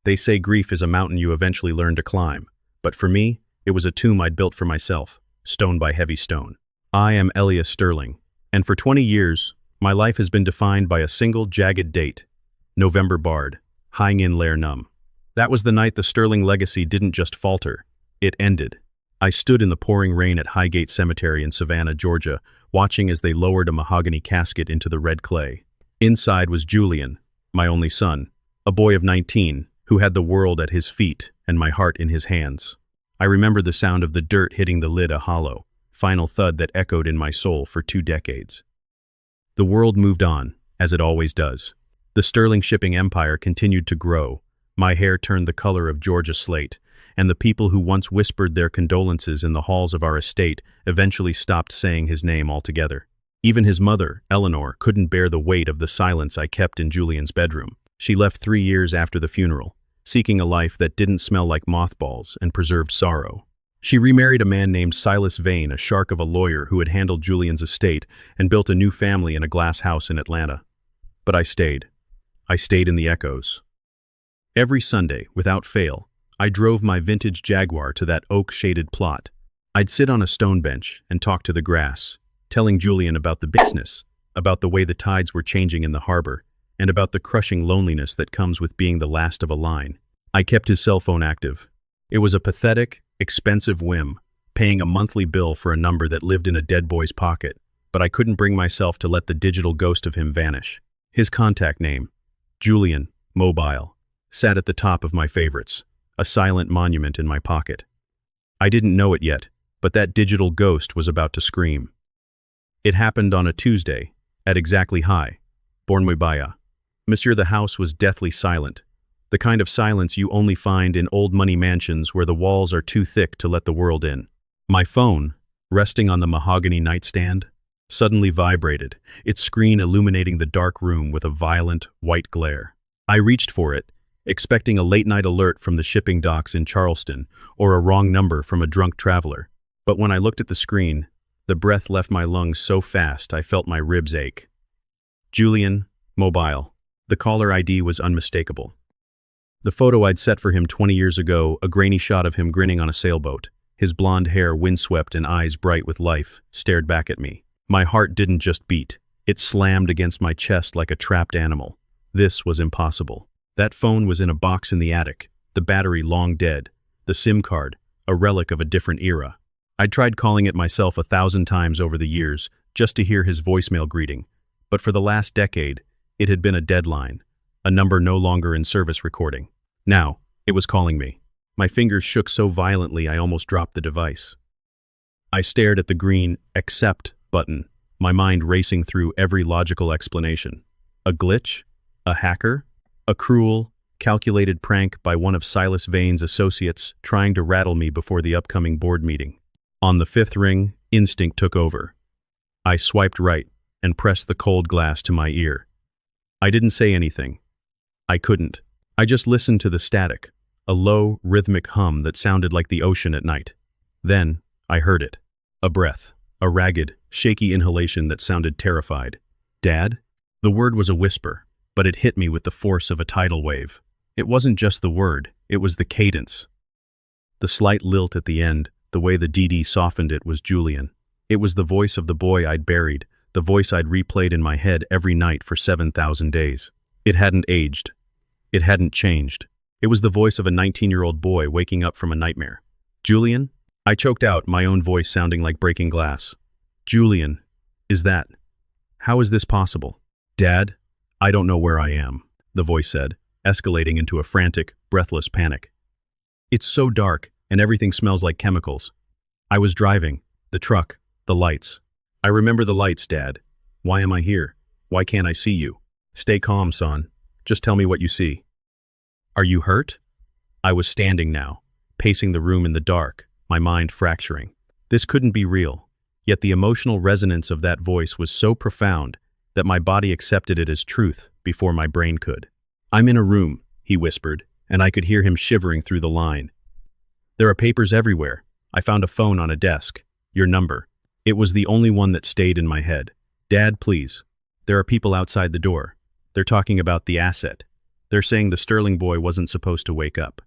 They say grief is a mountain you eventually learn to climb. But for me, it was a tomb I'd built for myself, stone by heavy stone. I am Elias Sterling, and for 20 years, my life has been defined by a single jagged date. November Bard, Hang in Lair Num. That was the night the Sterling legacy didn't just falter, it ended. I stood in the pouring rain at Highgate Cemetery in Savannah, Georgia, watching as they lowered a mahogany casket into the red clay. Inside was Julian, my only son, a boy of 19, who had the world at his feet and my heart in his hands. I remember the sound of the dirt hitting the lid, a hollow, final thud that echoed in my soul for 2 decades. The world moved on, as it always does. The Sterling shipping empire continued to grow. My hair turned the color of Georgia slate, and the people who once whispered their condolences in the halls of our estate eventually stopped saying his name altogether. Even his mother, Eleanor, couldn't bear the weight of the silence I kept in Julian's bedroom. She left 3 years after the funeral, seeking a life that didn't smell like mothballs and preserved sorrow. She remarried a man named Silas Vane, a shark of a lawyer who had handled Julian's estate and built a new family in a glass house in Atlanta. But I stayed. I stayed in the echoes. Every Sunday, without fail, I drove my vintage Jaguar to that oak-shaded plot. I'd sit on a stone bench and talk to the grass, telling Julian about the business, about the way the tides were changing in the harbor, and about the crushing loneliness that comes with being the last of a line. I kept his cell phone active. It was a pathetic, expensive whim, paying a monthly bill for a number that lived in a dead boy's pocket, but I couldn't bring myself to let the digital ghost of him vanish. His contact name, Julian, mobile, sat at the top of my favorites, a silent monument in my pocket. I didn't know it yet, but that digital ghost was about to scream. It happened on a Tuesday, at exactly high, Bornmuibaya. Monsieur, the house was deathly silent, the kind of silence you only find in old money mansions where the walls are too thick to let the world in. My phone, resting on the mahogany nightstand, suddenly vibrated, its screen illuminating the dark room with a violent, white glare. I reached for it, expecting a late-night alert from the shipping docks in Charleston or a wrong number from a drunk traveler. But when I looked at the screen, the breath left my lungs so fast I felt my ribs ache. Julian, mobile. The caller ID was unmistakable. The photo I'd set for him 20 years ago, a grainy shot of him grinning on a sailboat, his blonde hair windswept and eyes bright with life, stared back at me. My heart didn't just beat, it slammed against my chest like a trapped animal. This was impossible. That phone was in a box in the attic, the battery long dead, the SIM card, a relic of a different era. I'd tried calling it myself 1,000 times over the years, just to hear his voicemail greeting, but for the last decade, it had been a deadline, a number no longer in service recording. Now, it was calling me. My fingers shook so violently I almost dropped the device. I stared at the green "Accept" button, my mind racing through every logical explanation. A glitch? A hacker? A cruel, calculated prank by one of Silas Vane's associates trying to rattle me before the upcoming board meeting. On the 5th ring, instinct took over. I swiped right and pressed the cold glass to my ear. I didn't say anything. I couldn't. I just listened to the static, a low, rhythmic hum that sounded like the ocean at night. Then, I heard it. A breath, a ragged, shaky inhalation that sounded terrified. Dad? The word was a whisper, but it hit me with the force of a tidal wave. It wasn't just the word, it was the cadence. The slight lilt at the end, the way the DD softened it, was Julian. It was the voice of the boy I'd buried, the voice I'd replayed in my head every night for 7,000 days. It hadn't aged. It hadn't changed. It was the voice of a 19-year-old boy waking up from a nightmare. Julian? I choked out, my own voice sounding like breaking glass. Julian, is that? How is this possible? Dad? I don't know where I am, the voice said, escalating into a frantic, breathless panic. It's so dark, and everything smells like chemicals. I was driving, the truck, the lights. I remember the lights, Dad. Why am I here? Why can't I see you? Stay calm, son. Just tell me what you see. Are you hurt? I was standing now, pacing the room in the dark, my mind fracturing. This couldn't be real, yet the emotional resonance of that voice was so profound that my body accepted it as truth before my brain could. I'm in a room, he whispered, and I could hear him shivering through the line. There are papers everywhere. I found a phone on a desk. Your number. It was the only one that stayed in my head. Dad, please. There are people outside the door. They're talking about the asset. They're saying the Sterling boy wasn't supposed to wake up.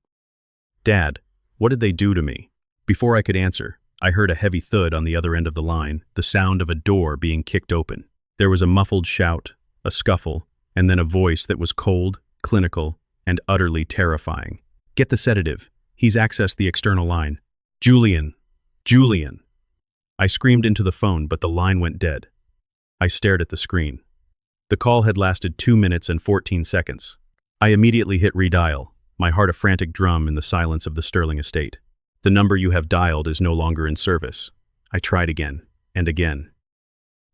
Dad, what did they do to me? Before I could answer, I heard a heavy thud on the other end of the line, the sound of a door being kicked open. There was a muffled shout, a scuffle, and then a voice that was cold, clinical, and utterly terrifying. Get the sedative. He's accessed the external line. Julian! Julian! I screamed into the phone, but the line went dead. I stared at the screen. The call had lasted 2 minutes and 14 seconds. I immediately hit redial, my heart a frantic drum in the silence of the Sterling estate. The number you have dialed is no longer in service. I tried again, and again.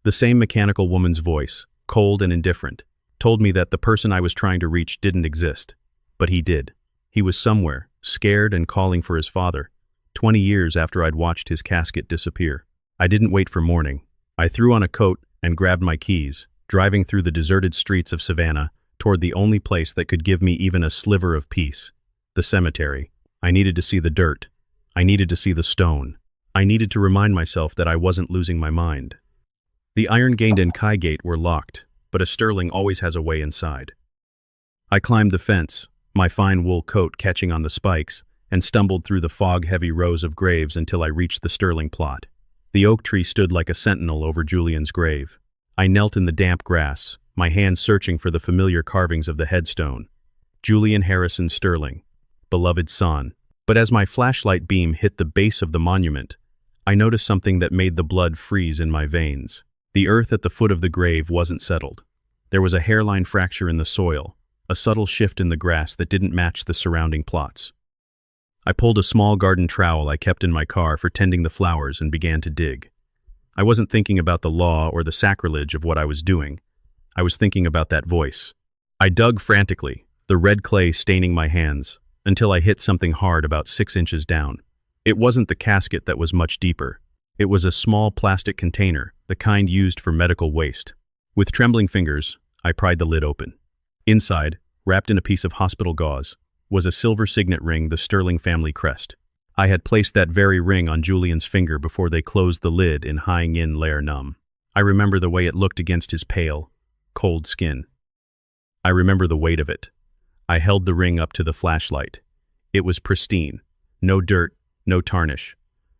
The same mechanical woman's voice, cold and indifferent, told me that the person I was trying to reach didn't exist. But he did. He was somewhere, scared and calling for his father, 20 years after I'd watched his casket disappear. I didn't wait for morning. I threw on a coat and grabbed my keys, driving through the deserted streets of Savannah toward the only place that could give me even a sliver of peace, the cemetery. I needed to see the dirt. I needed to see the stone. I needed to remind myself that I wasn't losing my mind. The iron gate and Kai gate were locked, but a Sterling always has a way inside. I climbed the fence, my fine wool coat catching on the spikes, and stumbled through the fog-heavy rows of graves until I reached the Sterling plot. The oak tree stood like a sentinel over Julian's grave. I knelt in the damp grass, my hands searching for the familiar carvings of the headstone. Julian Harrison Sterling, beloved son. But as my flashlight beam hit the base of the monument, I noticed something that made the blood freeze in my veins. The earth at the foot of the grave wasn't settled. There was a hairline fracture in the soil, a subtle shift in the grass that didn't match the surrounding plots. I pulled a small garden trowel I kept in my car for tending the flowers and began to dig. I wasn't thinking about the law or the sacrilege of what I was doing. I was thinking about that voice. I dug frantically, the red clay staining my hands, until I hit something hard about 6 inches down. It wasn't the casket that was much deeper. It was a small plastic container, the kind used for medical waste. With trembling fingers, I pried the lid open. Inside, wrapped in a piece of hospital gauze, was a silver signet ring, the Sterling family crest. I had placed that very ring on Julian's finger before they closed the lid in Hang In Lair Num. I remember the way it looked against his pale, cold skin. I remember the weight of it. I held the ring up to the flashlight. It was pristine. No dirt, no tarnish.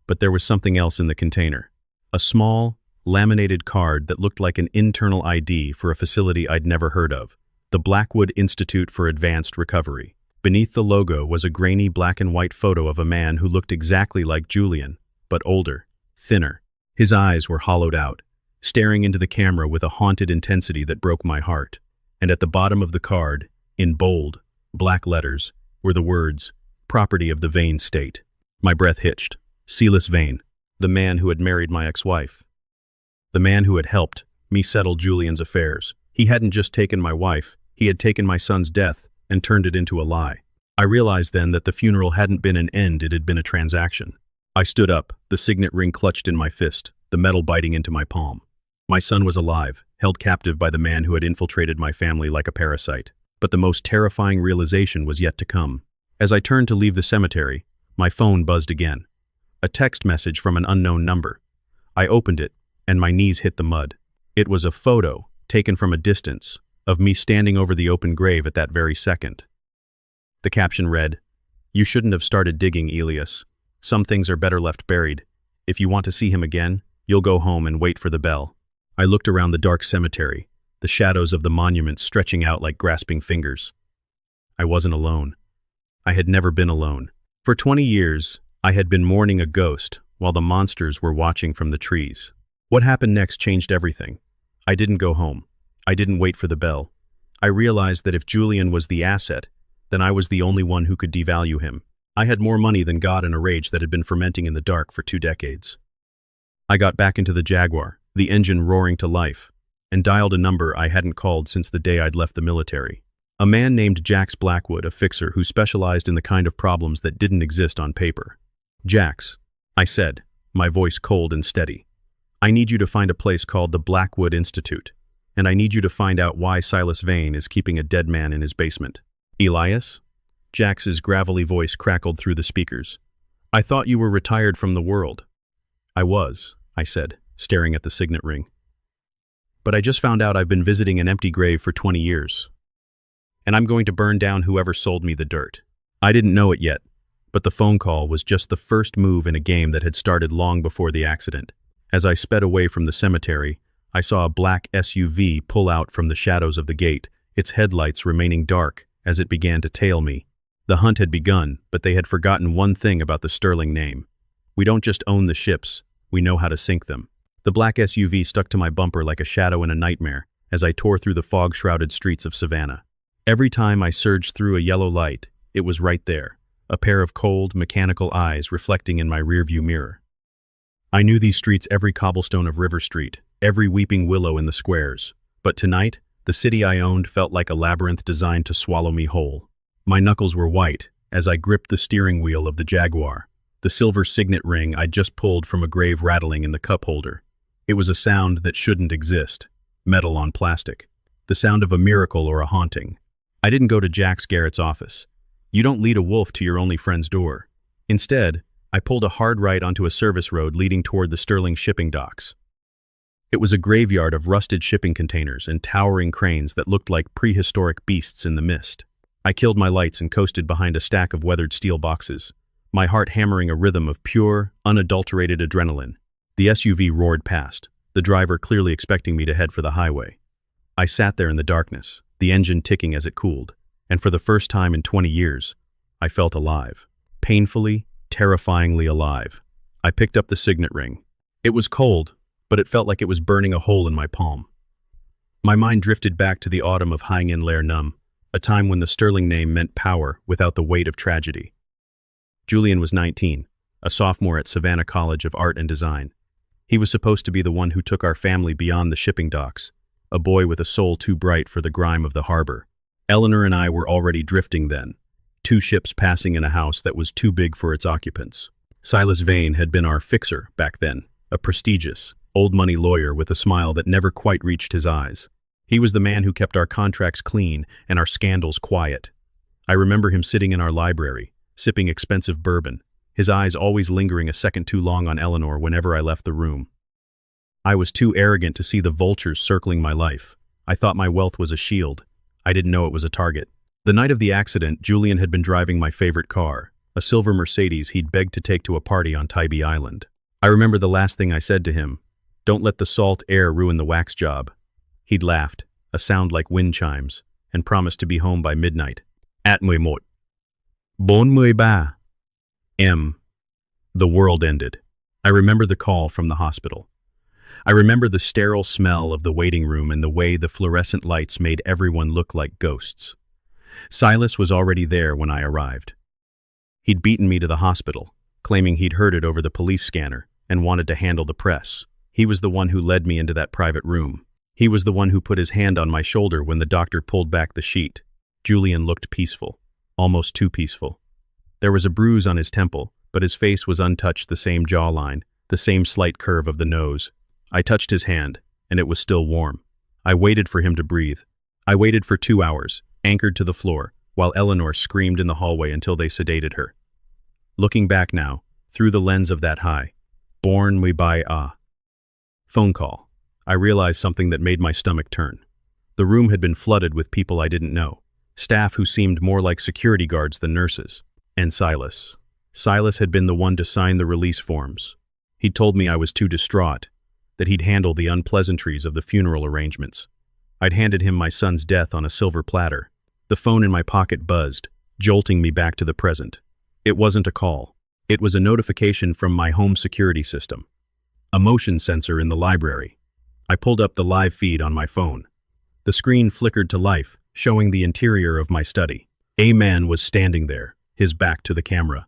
But there was something else in the container. A small, laminated card that looked like an internal ID for a facility I'd never heard of. The Blackwood Institute for Advanced Recovery. Beneath the logo was a grainy black and white photo of a man who looked exactly like Julian, but older, thinner. His eyes were hollowed out, staring into the camera with a haunted intensity that broke my heart. And at the bottom of the card, in bold, black letters, were the words, "Property of the Vane State." My breath hitched. Silas Vane, the man who had married my ex-wife. The man who had helped me settle Julian's affairs. He hadn't just taken my wife, he had taken my son's death and turned it into a lie. I realized then that the funeral hadn't been an end, it had been a transaction. I stood up, the signet ring clutched in my fist, the metal biting into my palm. My son was alive, held captive by the man who had infiltrated my family like a parasite. But the most terrifying realization was yet to come. As I turned to leave the cemetery, my phone buzzed again. A text message from an unknown number. I opened it, and my knees hit the mud. It was a photo, taken from a distance, of me standing over the open grave at that very second. The caption read, "You shouldn't have started digging, Elias. Some things are better left buried. If you want to see him again, you'll go home and wait for the bell." I looked around the dark cemetery, the shadows of the monument stretching out like grasping fingers. I wasn't alone. I had never been alone. For 20 years, I had been mourning a ghost while the monsters were watching from the trees. What happened next changed everything. I didn't go home. I didn't wait for the bell. I realized that if Julian was the asset, then I was the only one who could devalue him. I had more money than God in a rage that had been fermenting in the dark for 2 decades. I got back into the Jaguar, the engine roaring to life, and dialed a number I hadn't called since the day I'd left the military. A man named Jax Blackwood, a fixer who specialized in the kind of problems that didn't exist on paper. "Jax," I said, my voice cold and steady. "I need you to find a place called the Blackwood Institute, and I need you to find out why Silas Vane is keeping a dead man in his basement." "Elias?" Jax's gravelly voice crackled through the speakers. "I thought you were retired from the world." "I was," I said, staring at the signet ring. "But I just found out I've been visiting an empty grave for 20 years. and I'm going to burn down whoever sold me the dirt. I didn't know it yet, but the phone call was just the first move in a game that had started long before the accident. As I sped away from the cemetery, I saw a black SUV pull out from the shadows of the gate, its headlights remaining dark as it began to tail me. The hunt had begun, but they had forgotten one thing about the Sterling name. We don't just own the ships, we know how to sink them. The black SUV stuck to my bumper like a shadow in a nightmare as I tore through the fog-shrouded streets of Savannah. Every time I surged through a yellow light, it was right there, a pair of cold, mechanical eyes reflecting in my rearview mirror. I knew these streets, every cobblestone of River Street, every weeping willow in the squares. But tonight, the city I owned felt like a labyrinth designed to swallow me whole. My knuckles were white as I gripped the steering wheel of the Jaguar, the silver signet ring I'd just pulled from a grave rattling in the cup holder. It was a sound that shouldn't exist, metal on plastic, the sound of a miracle or a haunting. I didn't go to Jack Garrett's office. You don't lead a wolf to your only friend's door. Instead, I pulled a hard right onto a service road leading toward the Sterling shipping docks. It was a graveyard of rusted shipping containers and towering cranes that looked like prehistoric beasts in the mist. I killed my lights and coasted behind a stack of weathered steel boxes, my heart hammering a rhythm of pure, unadulterated adrenaline. The SUV roared past, the driver clearly expecting me to head for the highway. I sat there in the darkness, the engine ticking as it cooled, and for the first time in 20 years, I felt alive. Painfully, terrifyingly alive. I picked up the signet ring. It was cold, but it felt like it was burning a hole in my palm. My mind drifted back to the autumn of Hang In Lair Num, a time when the Sterling name meant power without the weight of tragedy. Julian was 19, a sophomore at Savannah College of Art and Design. He was supposed to be the one who took our family beyond the shipping docks, a boy with a soul too bright for the grime of the harbor. Eleanor and I were already drifting then, 2 ships passing in a house that was too big for its occupants. Silas Vane had been our fixer back then, a prestigious, old-money lawyer with a smile that never quite reached his eyes. He was the man who kept our contracts clean and our scandals quiet. I remember him sitting in our library, sipping expensive bourbon, his eyes always lingering a second too long on Eleanor whenever I left the room. I was too arrogant to see the vultures circling my life. I thought my wealth was a shield. I didn't know it was a target. The night of the accident, Julian had been driving my favorite car, a silver Mercedes he'd begged to take to a party on Tybee Island. I remember the last thing I said to him, "Don't let the salt air ruin the wax job." He'd laughed, a sound like wind chimes, and promised to be home by midnight. At 11:43 M. The world ended. I remember the call from the hospital. I remember the sterile smell of the waiting room and the way the fluorescent lights made everyone look like ghosts. Silas was already there when I arrived. He'd beaten me to the hospital, claiming he'd heard it over the police scanner and wanted to handle the press. He was the one who led me into that private room. He was the one who put his hand on my shoulder when the doctor pulled back the sheet. Julian looked peaceful, almost too peaceful. There was a bruise on his temple, but his face was untouched, the same jawline, the same slight curve of the nose. I touched his hand, and it was still warm. I waited for him to breathe. I waited for 2 hours, anchored to the floor, while Eleanor screamed in the hallway until they sedated her. Looking back now, through the lens of that high, born we by a phone call, I realized something that made my stomach turn. The room had been flooded with people I didn't know, staff who seemed more like security guards than nurses. And Silas. Silas had been the one to sign the release forms. He'd told me I was too distraught, that he'd handle the unpleasantries of the funeral arrangements. I'd handed him my son's death on a silver platter. The phone in my pocket buzzed, jolting me back to the present. It wasn't a call. It was a notification from my home security system. A motion sensor in the library. I pulled up the live feed on my phone. The screen flickered to life, showing the interior of my study. A man was standing there, his back to the camera.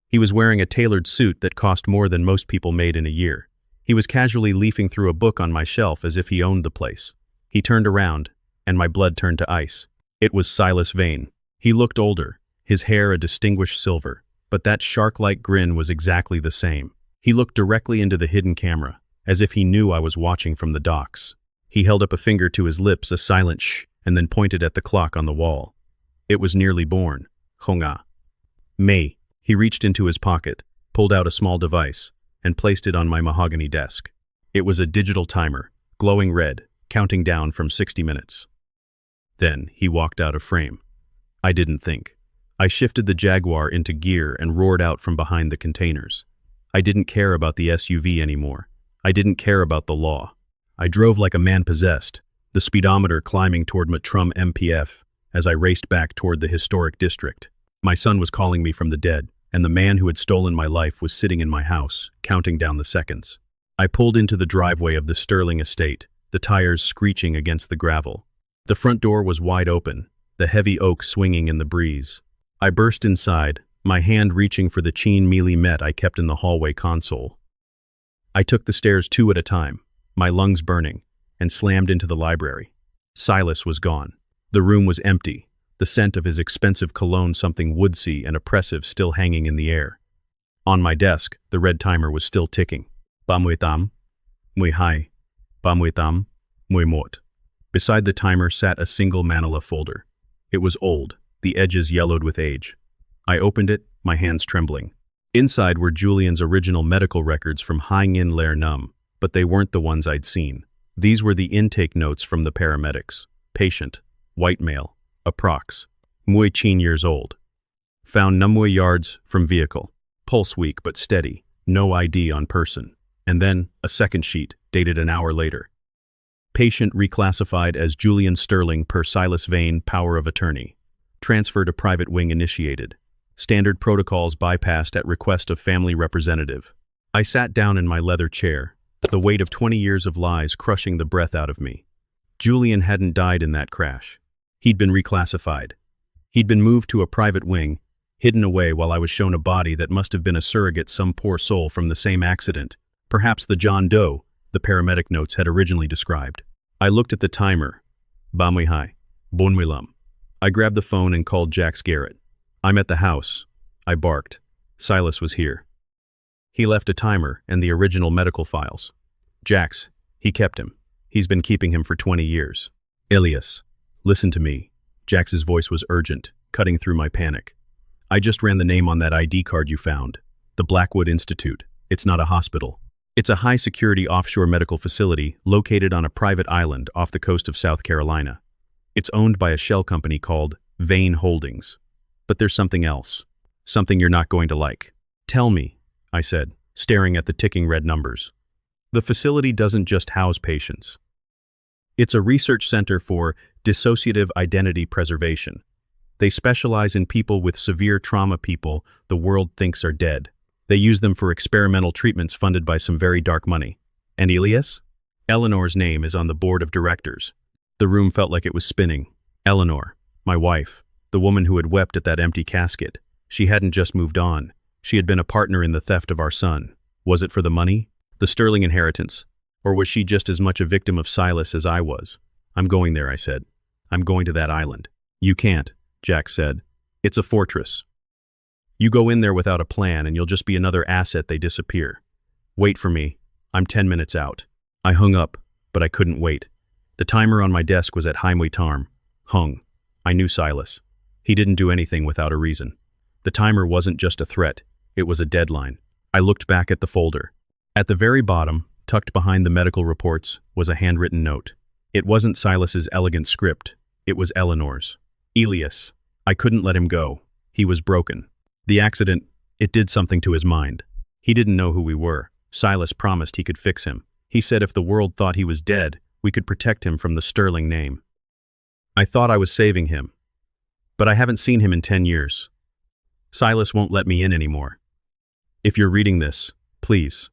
He was wearing a tailored suit that cost more than most people made in a year. He was casually leafing through a book on my shelf as if he owned the place. He turned around, and my blood turned to ice. It was Silas Vane. He looked older, his hair a distinguished silver, but that shark-like grin was exactly the same. He looked directly into the hidden camera, as if he knew I was watching from the docks. He held up a finger to his lips, a silent shh, and then pointed at the clock on the wall. It was nearly born. Honga. May. He reached into his pocket, pulled out a small device, and placed it on my mahogany desk. It was a digital timer, glowing red, counting down from 60 minutes. Then he walked out of frame. I didn't think. I shifted the Jaguar into gear and roared out from behind the containers. I didn't care about the SUV anymore. I didn't care about the law. I drove like a man possessed, the speedometer climbing toward Matrum MPF as I raced back toward the historic district. My son was calling me from the dead, and the man who had stolen my life was sitting in my house, counting down the seconds. I pulled into the driveway of the Sterling estate, the tires screeching against the gravel. The front door was wide open, the heavy oak swinging in the breeze. I burst inside, my hand reaching for the Cheen Mealy Met I kept in the hallway console. I took the stairs 2 at a time, my lungs burning, and slammed into the library. Silas was gone. The room was empty, the scent of his expensive cologne something woodsy and oppressive still hanging in the air. On my desk, the red timer was still ticking. Ba mui tam, mui hai, ba mui tam, mui mot. Beside the timer sat a single manila folder. It was old, the edges yellowed with age. I opened it, my hands trembling. Inside were Julian's original medical records from Hang In Lair Num, but they weren't the ones I'd seen. These were the intake notes from the paramedics. Patient, white male, approx. Mui Cheen years old. Found Numui yards from vehicle. Pulse weak but steady, no ID on person. And then, a second sheet, dated an hour later. Patient reclassified as Julian Sterling per Silas Vane, power of attorney. Transfer to private wing initiated. Standard protocols bypassed at request of family representative. I sat down in my leather chair, the weight of 20 years of lies crushing the breath out of me. Julian hadn't died in that crash. He'd been reclassified. He'd been moved to a private wing, hidden away while I was shown a body that must have been a surrogate some poor soul from the same accident, perhaps the John Doe the paramedic notes had originally described. I looked at the timer. Ba mui hai, bon mui lam. I grabbed the phone and called Jax Garrett. I'm at the house. I barked. Silas was here. He left a timer and the original medical files. Jax, he kept him. He's been keeping him for 20 years. Elias, listen to me. Jax's voice was urgent, cutting through my panic. I just ran the name on that ID card you found. The Blackwood Institute. It's not a hospital. It's a high-security offshore medical facility located on a private island off the coast of South Carolina. It's owned by a shell company called Vane Holdings. But there's something else. Something you're not going to like. Tell me, I said, staring at the ticking red numbers. The facility doesn't just house patients. It's a research center for dissociative identity preservation. They specialize in people with severe trauma, people the world thinks are dead. They use them for experimental treatments funded by some very dark money. And Elias? Eleanor's name is on the board of directors. The room felt like it was spinning. Eleanor, my wife, the woman who had wept at that empty casket. She hadn't just moved on. She had been a partner in the theft of our son. Was it for the money? The Sterling inheritance? Or was she just as much a victim of Silas as I was? I'm going there, I said. I'm going to that island. You can't, Jack said. It's a fortress. You go in there without a plan and you'll just be another asset they disappear. Wait for me. I'm 10 minutes out. I hung up, but I couldn't wait. The timer on my desk was at Haimui Tarm. Hung. I knew Silas. He didn't do anything without a reason. The timer wasn't just a threat. It was a deadline. I looked back at the folder. At the very bottom, tucked behind the medical reports, was a handwritten note. It wasn't Silas's elegant script. It was Eleanor's. Elias. I couldn't let him go. He was broken. The accident, it did something to his mind. He didn't know who we were. Silas promised he could fix him. He said if the world thought he was dead, we could protect him from the Sterling name. I thought I was saving him. But I haven't seen him in 10 years. Silas won't let me in anymore. If you're reading this, please.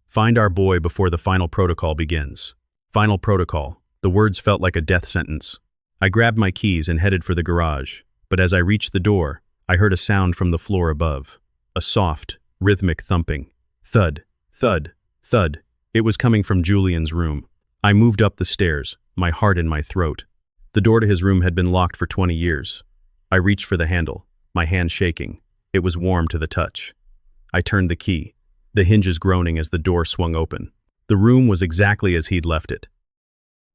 Find our boy before the final protocol begins. Final protocol. The words felt like a death sentence. I grabbed my keys and headed for the garage, but as I reached the door, I heard a sound from the floor above. A soft, rhythmic thumping. Thud, thud, thud. It was coming from Julian's room. I moved up the stairs, my heart in my throat. The door to his room had been locked for 20 years. I reached for the handle, my hand shaking. It was warm to the touch. I turned the key, the hinges groaning as the door swung open. The room was exactly as he'd left it.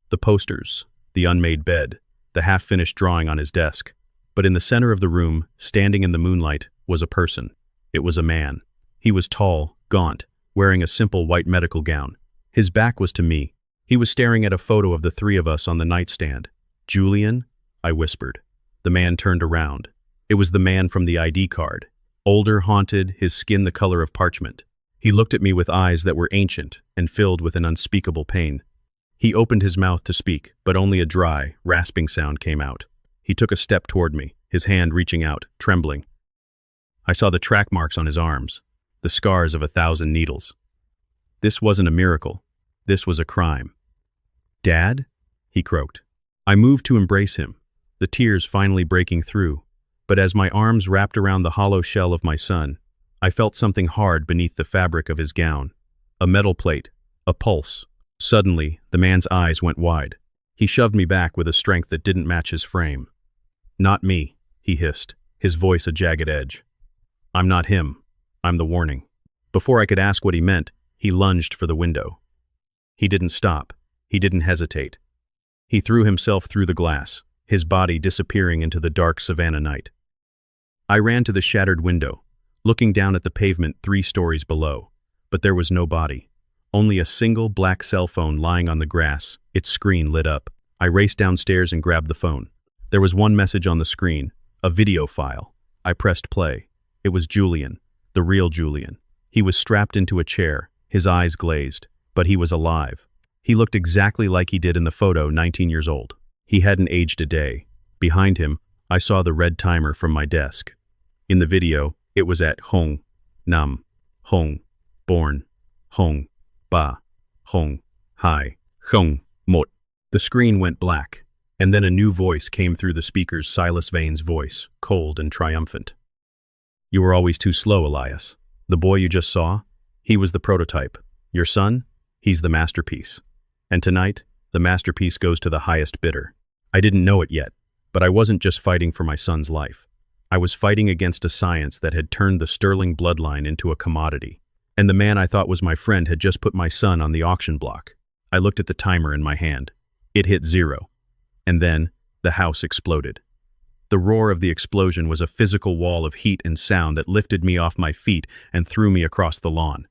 The posters, the unmade bed, the half-finished drawing on his desk. But in the center of the room, standing in the moonlight, was a person. It was a man. He was tall, gaunt, wearing a simple white medical gown. His back was to me. He was staring at a photo of the three of us on the nightstand. Julian, I whispered. The man turned around. It was the man from the ID card. Older, haunted, his skin the color of parchment. He looked at me with eyes that were ancient and filled with an unspeakable pain. He opened his mouth to speak, but only a dry, rasping sound came out. He took a step toward me, his hand reaching out, trembling. I saw the track marks on his arms, the scars of 1,000 needles. This wasn't a miracle. This was a crime. "Dad?" he croaked. I moved to embrace him, the tears finally breaking through. But as my arms wrapped around the hollow shell of my son, I felt something hard beneath the fabric of his gown. A metal plate, a pulse. Suddenly, the man's eyes went wide. He shoved me back with a strength that didn't match his frame. "Not me," he hissed, his voice a jagged edge. "I'm not him. I'm the warning." Before I could ask what he meant, he lunged for the window. He didn't stop. He didn't hesitate. He threw himself through the glass, his body disappearing into the dark savannah night. I ran to the shattered window, looking down at the pavement 3 stories below, but there was no body. Only a single black cell phone lying on the grass, its screen lit up. I raced downstairs and grabbed the phone. There was one message on the screen, a video file. I pressed play. It was Julian, the real Julian. He was strapped into a chair, his eyes glazed, but he was alive. He looked exactly like he did in the photo, 19 years old. He hadn't aged a day. Behind him, I saw the red timer from my desk. In the video, it was at Hong, Nam, Hong, born, Hong, Ba, Hong, Hai, Hong, Mot. The screen went black, and then a new voice came through the speakers, Silas Vane's voice, cold and triumphant. "You were always too slow, Elias. The boy you just saw? He was the prototype. Your son? He's the masterpiece. And tonight, the masterpiece goes to the highest bidder." I didn't know it yet, but I wasn't just fighting for my son's life. I was fighting against a science that had turned the Sterling bloodline into a commodity. And the man I thought was my friend had just put my son on the auction block. I looked at the timer in my hand. It hit 0. And then, the house exploded. The roar of the explosion was a physical wall of heat and sound that lifted me off my feet and threw me across the lawn.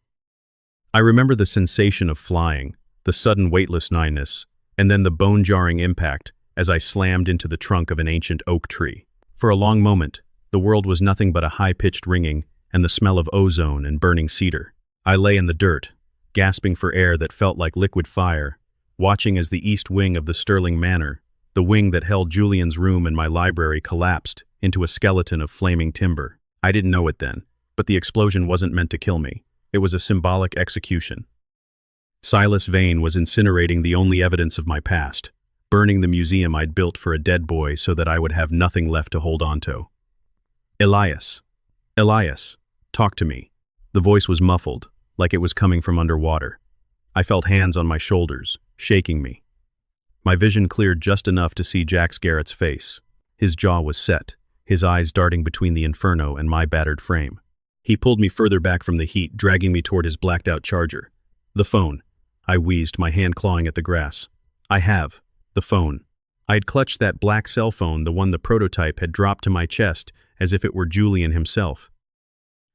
I remember the sensation of flying, the sudden weightlessness, and then the bone-jarring impact as I slammed into the trunk of an ancient oak tree. For a long moment, the world was nothing but a high-pitched ringing and the smell of ozone and burning cedar. I lay in the dirt, gasping for air that felt like liquid fire, watching as the east wing of the Sterling Manor, the wing that held Julian's room and my library, collapsed into a skeleton of flaming timber. I didn't know it then, but the explosion wasn't meant to kill me. It was a symbolic execution. Silas Vane was incinerating the only evidence of my past, burning the museum I'd built for a dead boy so that I would have nothing left to hold on to. "Elias. Elias, talk to me." The voice was muffled, like it was coming from underwater. I felt hands on my shoulders, shaking me. My vision cleared just enough to see Jax Garrett's face. His jaw was set, his eyes darting between the inferno and my battered frame. He pulled me further back from the heat, dragging me toward his blacked-out charger. "The phone," I wheezed, my hand clawing at the grass. "I have. The phone." I had clutched that black cell phone, the one the prototype had dropped to my chest, as if it were Julian himself.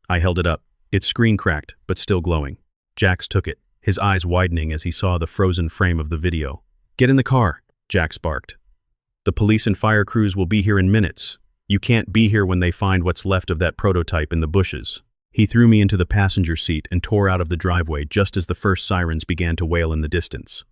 I held it up, its screen cracked, but still glowing. Jax took it, his eyes widening as he saw the frozen frame of the video. "Get in the car," Jax barked. "The police and fire crews will be here in minutes. You can't be here when they find what's left of that prototype in the bushes." He threw me into the passenger seat and tore out of the driveway just as the first sirens began to wail in the distance.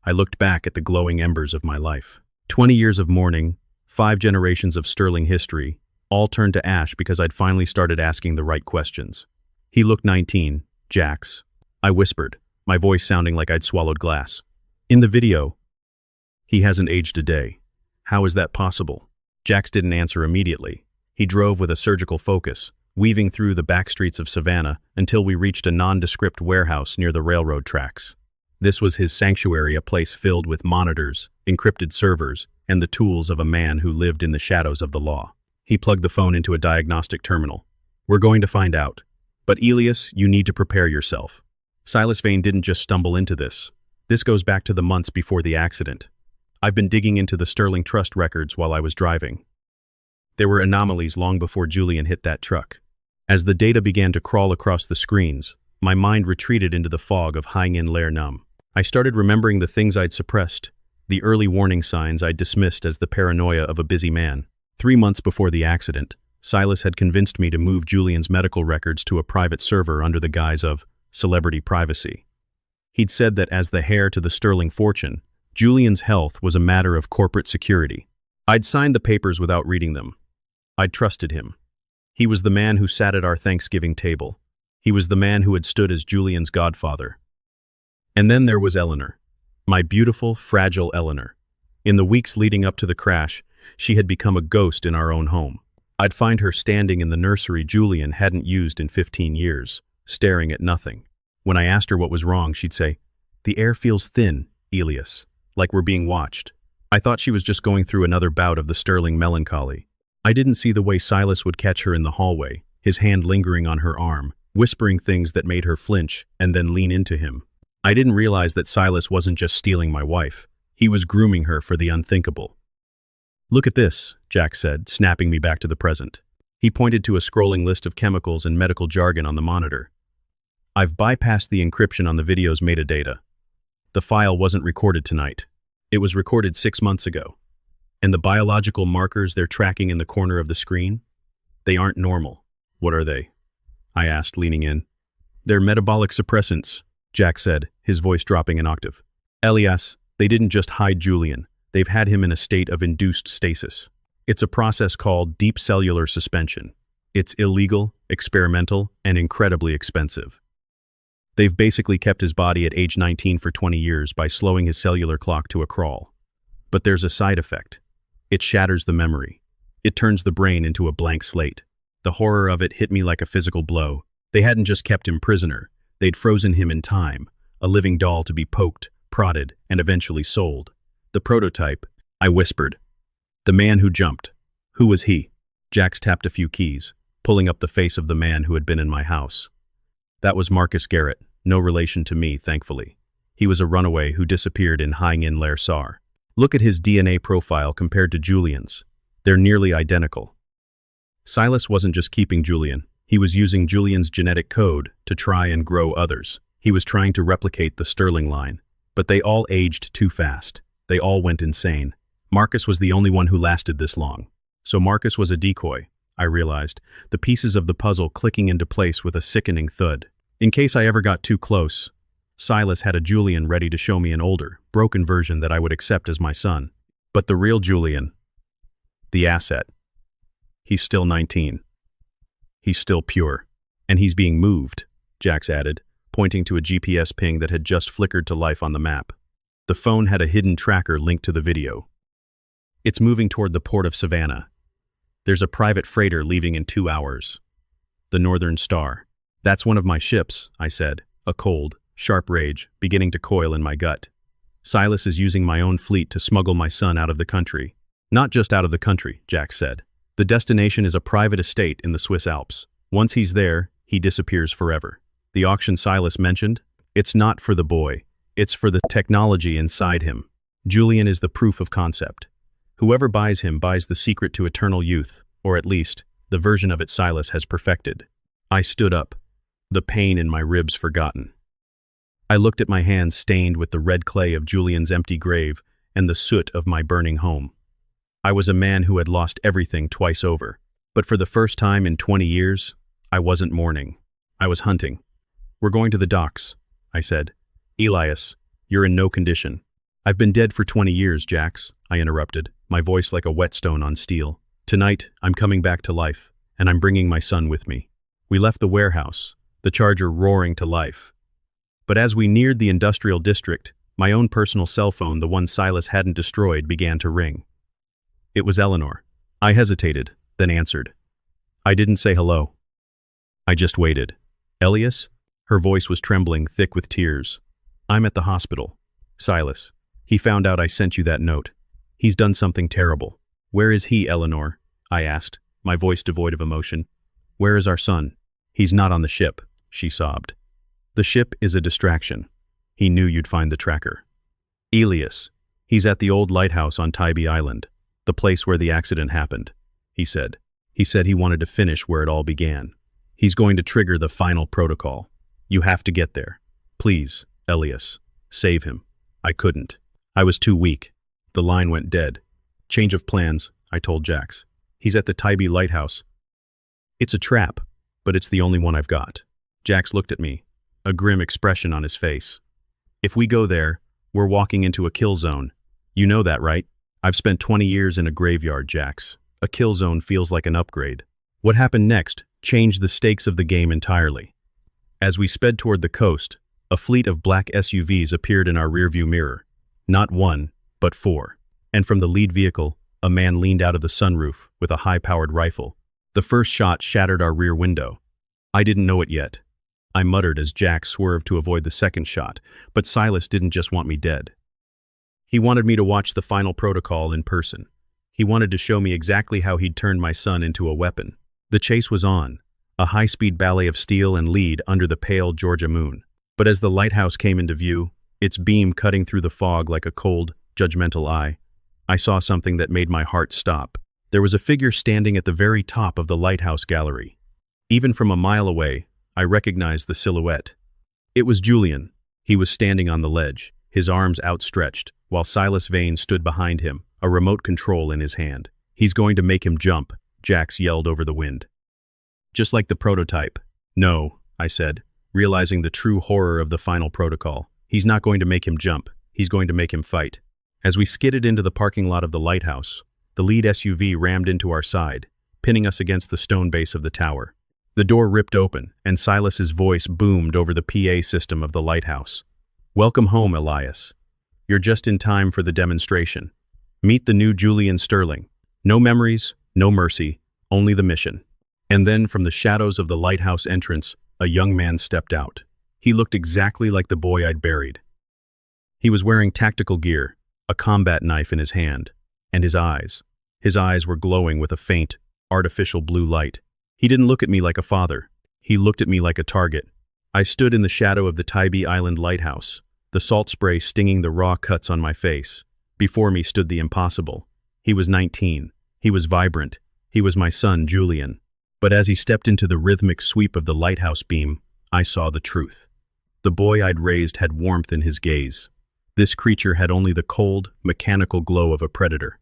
I looked back at the glowing embers of my life. 20 years of mourning, 5 generations of Sterling history, all turned to ash because I'd finally started asking the right questions. "He looked 19, Jax," I whispered, my voice sounding like I'd swallowed glass. "In the video, he hasn't aged a day. How is that possible?" Jax didn't answer immediately. He drove with a surgical focus, weaving through the back streets of Savannah until we reached a nondescript warehouse near the railroad tracks. This was his sanctuary, a place filled with monitors, encrypted servers, and the tools of a man who lived in the shadows of the law. He plugged the phone into a diagnostic terminal. "We're going to find out. But Elias, you need to prepare yourself." Silas Vane didn't just stumble into this. This goes back to the months before the accident. I've been digging into the Sterling Trust records while I was driving. There were anomalies long before Julian hit that truck. As the data began to crawl across the screens, my mind retreated into the fog of Hang In Lair Num. I started remembering the things I'd suppressed, The early warning signs I dismissed as the paranoia of a busy man. 3 months before the accident, Silas had convinced me to move Julian's medical records to a private server under the guise of celebrity privacy. He'd said that as the heir to the Sterling fortune, Julian's health was a matter of corporate security. I'd signed the papers without reading them. I'd trusted him. He was the man who sat at our Thanksgiving table. He was the man who had stood as Julian's godfather. And then there was Eleanor. My beautiful, fragile Eleanor. In the weeks leading up to the crash, she had become a ghost in our own home. I'd find her standing in the nursery Julian hadn't used in 15 years, staring at nothing. When I asked her what was wrong, she'd say, "The air feels thin, Elias, like we're being watched." I thought she was just going through another bout of the Sterling melancholy. I didn't see the way Silas would catch her in the hallway, his hand lingering on her arm, whispering things that made her flinch and then lean into him. I didn't realize that Silas wasn't just stealing my wife. He was grooming her for the unthinkable. "Look at this," Jack said, snapping me back to the present. He pointed to a scrolling list of chemicals and medical jargon on the monitor. "I've bypassed the encryption on the video's metadata. The file wasn't recorded tonight. It was recorded 6 months ago. And the biological markers they're tracking in the corner of the screen? They aren't normal." "What are they?" I asked, leaning in. "They're metabolic suppressants," Jack said, his voice dropping an octave. "Elias, they didn't just hide Julian. They've had him in a state of induced stasis. It's a process called deep cellular suspension. It's illegal, experimental, and incredibly expensive. They've basically kept his body at age 19 for 20 years by slowing his cellular clock to a crawl. But there's a side effect. It shatters the memory. It turns the brain into a blank slate. The horror of it hit me like a physical blow. They hadn't just kept him prisoner. They'd frozen him in time, a living doll to be poked, prodded, and eventually sold. The prototype," I whispered. "The man who jumped. Who was he?" Jax tapped a few keys, pulling up the face of the man who had been in my house. "That was Marcus Garrett, no relation to me, thankfully. He was a runaway who disappeared in High-in-Lair-Sar. Look at his DNA profile compared to Julian's. They're nearly identical." Silas wasn't just keeping Julian. He was using Julian's genetic code to try and grow others. He was trying to replicate the Sterling line. But they all aged too fast. They all went insane. Marcus was the only one who lasted this long. So Marcus was a decoy, I realized, the pieces of the puzzle clicking into place with a sickening thud. In case I ever got too close, Silas had a Julian ready to show me an older, broken version that I would accept as my son. But the real Julian, the asset, he's still 19. He's still pure. And he's being moved, Jax added, pointing to a GPS ping that had just flickered to life on the map. The phone had a hidden tracker linked to the video. "It's moving toward the port of Savannah. There's a private freighter leaving in 2 hours. The Northern Star." "That's one of my ships," I said, a cold, sharp rage beginning to coil in my gut. "Silas is using my own fleet to smuggle my son out of the country." "Not just out of the country," Jack said. "The destination is a private estate in the Swiss Alps. Once he's there, he disappears forever. The auction Silas mentioned? It's not for the boy. It's for the technology inside him. Julian is the proof of concept. Whoever buys him buys the secret to eternal youth, or at least, the version of it Silas has perfected." I stood up, the pain in my ribs forgotten. I looked at my hands stained with the red clay of Julian's empty grave and the soot of my burning home. I was a man who had lost everything twice over, but for the first time in 20 years, I wasn't mourning. I was hunting. "We're going to the docks," I said. "Elias, you're in no condition." "I've been dead for 20 years, Jax," I interrupted, my voice like a whetstone on steel. "Tonight, I'm coming back to life, and I'm bringing my son with me." We left the warehouse, the Charger roaring to life. But as we neared the industrial district, my own personal cell phone, the one Silas hadn't destroyed, began to ring. It was Eleanor. I hesitated, then answered. I didn't say hello. I just waited. "Elias?" Her voice was trembling, thick with tears. "I'm at the hospital. Silas. He found out I sent you that note. He's done something terrible." "Where is he, Eleanor?" I asked, my voice devoid of emotion. "Where is our son?" "He's not on the ship," she sobbed. "The ship is a distraction. He knew you'd find the tracker." "Elias. He's at the old lighthouse on Tybee Island, the place where the accident happened," he said. He said he wanted to finish where it all began. "He's going to trigger the final protocol. You have to get there. Please, Elias, save him." I couldn't. I was too weak. The line went dead. Change of plans, I told Jax. He's at the Tybee lighthouse. It's a trap, but it's the only one I've got. Jax looked at me, a grim expression on his face. If we go there, we're walking into a kill zone. You know that, right? I've spent 20 years in a graveyard, Jax. A kill zone feels like an upgrade. What happened next changed the stakes of the game entirely. As we sped toward the coast, a fleet of black SUVs appeared in our rearview mirror. Not one, but four. And from the lead vehicle, a man leaned out of the sunroof with a high-powered rifle. The first shot shattered our rear window. I didn't know it yet. I muttered as Jack swerved to avoid the second shot, but Silas didn't just want me dead. He wanted me to watch the final protocol in person. He wanted to show me exactly how he'd turned my son into a weapon. The chase was on, a high-speed ballet of steel and lead under the pale Georgia moon. But as the lighthouse came into view, its beam cutting through the fog like a cold, judgmental eye, I saw something that made my heart stop. There was a figure standing at the very top of the lighthouse gallery. Even from a mile away, I recognized the silhouette. It was Julian. He was standing on the ledge, his arms outstretched, while Silas Vane stood behind him, a remote control in his hand. He's going to make him jump, Jax yelled over the wind. Just like the prototype. No, I said, realizing the true horror of the final protocol. He's not going to make him jump. He's going to make him fight. As we skidded into the parking lot of the lighthouse, the lead SUV rammed into our side, pinning us against the stone base of the tower. The door ripped open, and Silas's voice boomed over the PA system of the lighthouse. Welcome home, Elias. You're just in time for the demonstration. Meet the new Julian Sterling. No memories, no mercy, only the mission. And then from the shadows of the lighthouse entrance, a young man stepped out. He looked exactly like the boy I'd buried. He was wearing tactical gear, a combat knife in his hand, and his eyes were glowing with a faint, artificial blue light. He didn't look at me like a father. He looked at me like a target. I stood in the shadow of the Tybee Island lighthouse, the salt spray stinging the raw cuts on my face. Before me stood the impossible. He was 19. He was vibrant. He was my son, Julian. But as he stepped into the rhythmic sweep of the lighthouse beam, I saw the truth. The boy I'd raised had warmth in his gaze. This creature had only the cold, mechanical glow of a predator.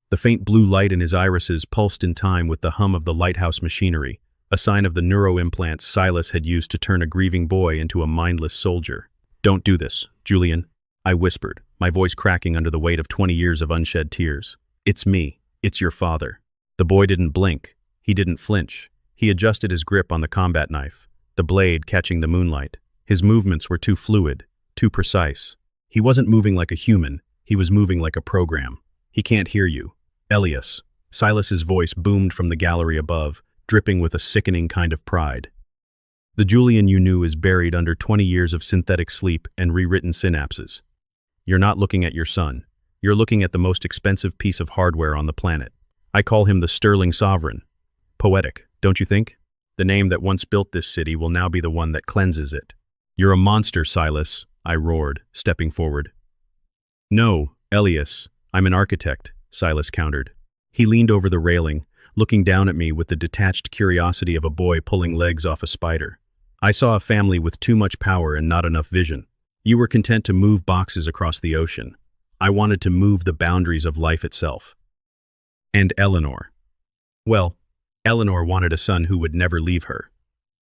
The faint blue light in his irises pulsed in time with the hum of the lighthouse machinery, a sign of the neuroimplants Silas had used to turn a grieving boy into a mindless soldier. Don't do this, Julian, I whispered, my voice cracking under the weight of 20 years of unshed tears. It's me. It's your father. The boy didn't blink. He didn't flinch. He adjusted his grip on the combat knife, the blade catching the moonlight. His movements were too fluid, too precise. He wasn't moving like a human. He was moving like a program. He can't hear you. Elias. Silas's voice boomed from the gallery above, dripping with a sickening kind of pride. The Julian you knew is buried under 20 years of synthetic sleep and rewritten synapses. You're not looking at your son. You're looking at the most expensive piece of hardware on the planet. I call him the Sterling Sovereign. Poetic, don't you think? The name that once built this city will now be the one that cleanses it. You're a monster, Silas, I roared, stepping forward. No, Elias, I'm an architect, Silas countered. He leaned over the railing, looking down at me with the detached curiosity of a boy pulling legs off a spider. I saw a family with too much power and not enough vision. You were content to move boxes across the ocean. I wanted to move the boundaries of life itself. And Eleanor. Well, Eleanor wanted a son who would never leave her.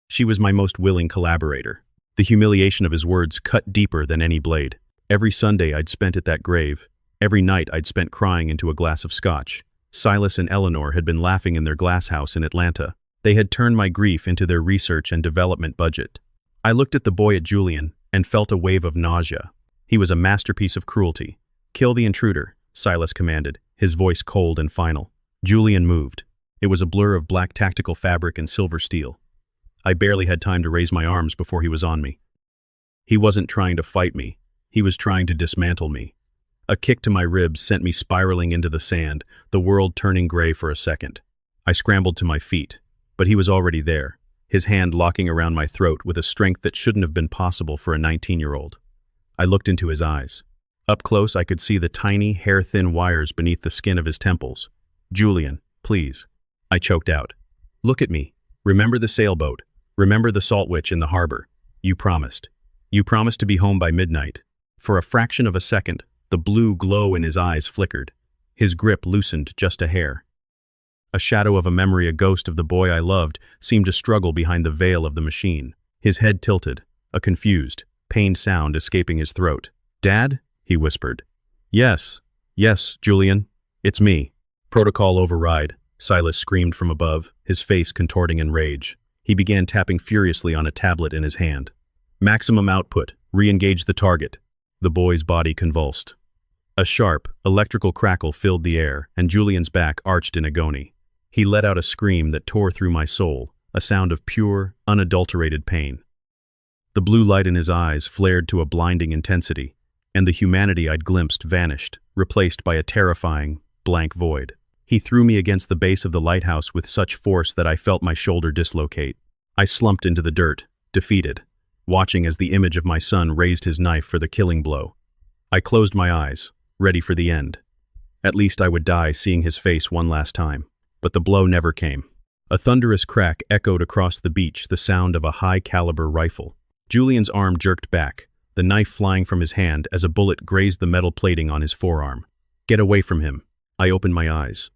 She was my most willing collaborator. The humiliation of his words cut deeper than any blade. Every Sunday I'd spent at that grave. Every night I'd spent crying into a glass of scotch. Silas and Eleanor had been laughing in their glass house in Atlanta. They had turned my grief into their research and development budget. I looked at the boy at Julian and felt a wave of nausea. He was a masterpiece of cruelty. Kill the intruder, Silas commanded, his voice cold and final. Julian moved. It was a blur of black tactical fabric and silver steel. I barely had time to raise my arms before he was on me. He wasn't trying to fight me. He was trying to dismantle me. A kick to my ribs sent me spiraling into the sand, the world turning gray for a second. I scrambled to my feet, but he was already there, his hand locking around my throat with a strength that shouldn't have been possible for a 19-year-old. I looked into his eyes. Up close, I could see the tiny, hair-thin wires beneath the skin of his temples. Julian, please. I choked out. Look at me. Remember the sailboat. Remember the salt witch in the harbor. You promised. You promised to be home by midnight. For a fraction of a second, The blue glow in his eyes flickered. His grip loosened just a hair. A shadow of a memory, a ghost of the boy I loved, seemed to struggle behind the veil of the machine. His head tilted, a confused, pained sound escaping his throat. "Dad?" he whispered. Yes, Julian. It's me." "Protocol override," Silas screamed from above, his face contorting in rage. He began tapping furiously on a tablet in his hand. "Maximum output. Re-engage the target." The boy's body convulsed. A sharp, electrical crackle filled the air, and Julian's back arched in agony. He let out a scream that tore through my soul, a sound of pure, unadulterated pain. The blue light in his eyes flared to a blinding intensity, and the humanity I'd glimpsed vanished, replaced by a terrifying, blank void. He threw me against the base of the lighthouse with such force that I felt my shoulder dislocate. I slumped into the dirt, defeated, watching as the image of my son raised his knife for the killing blow. I closed my eyes, ready for the end. At least I would die seeing his face one last time. But the blow never came. A thunderous crack echoed across the beach, the sound of a high-caliber rifle. Julian's arm jerked back, the knife flying from his hand as a bullet grazed the metal plating on his forearm. "Get away from him." I opened my eyes.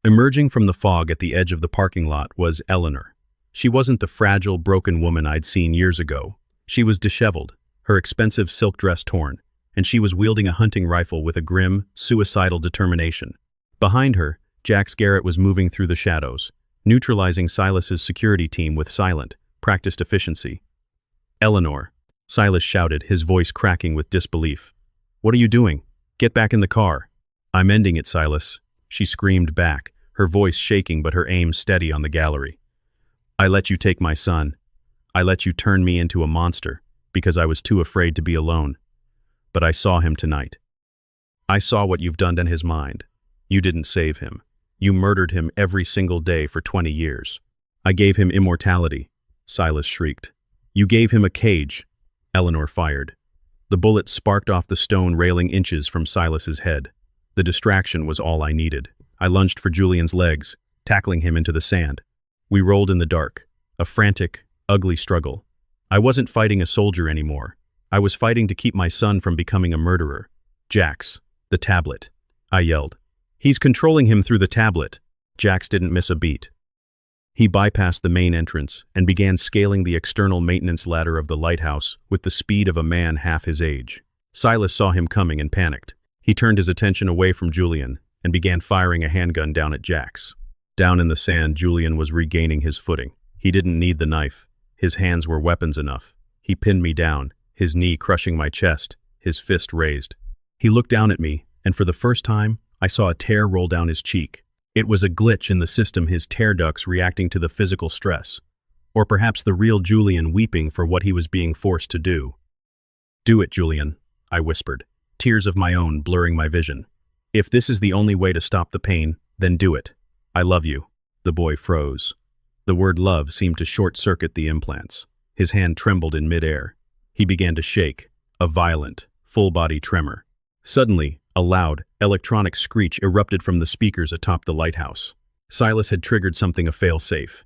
Emerging from the fog at the edge of the parking lot was Eleanor. She wasn't the fragile, broken woman I'd seen years ago. She was disheveled, her expensive silk dress torn, and she was wielding a hunting rifle with a grim, suicidal determination. Behind her, Jax Garrett was moving through the shadows, neutralizing Silas's security team with silent, practiced efficiency. "Eleanor," Silas shouted, his voice cracking with disbelief. "What are you doing? Get back in the car." "I'm ending it, Silas," she screamed back, her voice shaking but her aim steady on the gallery. "I let you take my son. I let you turn me into a monster because I was too afraid to be alone. But I saw him tonight. I saw what you've done to his mind. You didn't save him. You murdered him every single day for 20 years. I gave him immortality," Silas shrieked. "You gave him a cage," Eleanor fired. The bullet sparked off the stone railing inches from Silas's head. The distraction was all I needed. I lunged for Julian's legs, tackling him into the sand. We rolled in the dark, a frantic, ugly struggle. I wasn't fighting a soldier anymore. I was fighting to keep my son from becoming a murderer. "Jax, the tablet," I yelled. "He's controlling him through the tablet." Jax didn't miss a beat. He bypassed the main entrance and began scaling the external maintenance ladder of the lighthouse with the speed of a man half his age. Silas saw him coming and panicked. He turned his attention away from Julian and began firing a handgun down at Jax. Down in the sand, Julian was regaining his footing. He didn't need the knife. His hands were weapons enough. He pinned me down, his knee crushing my chest, his fist raised. He looked down at me, and for the first time, I saw a tear roll down his cheek. It was a glitch in the system, his tear ducts reacting to the physical stress. Or perhaps the real Julian weeping for what he was being forced to do. "Do it, Julian," I whispered, tears of my own blurring my vision. "If this is the only way to stop the pain, then do it. I love you." The boy froze. The word love seemed to short-circuit the implants. His hand trembled in midair. He began to shake, a violent, full-body tremor. Suddenly, a loud, electronic screech erupted from the speakers atop the lighthouse. Silas had triggered something, a fail-safe.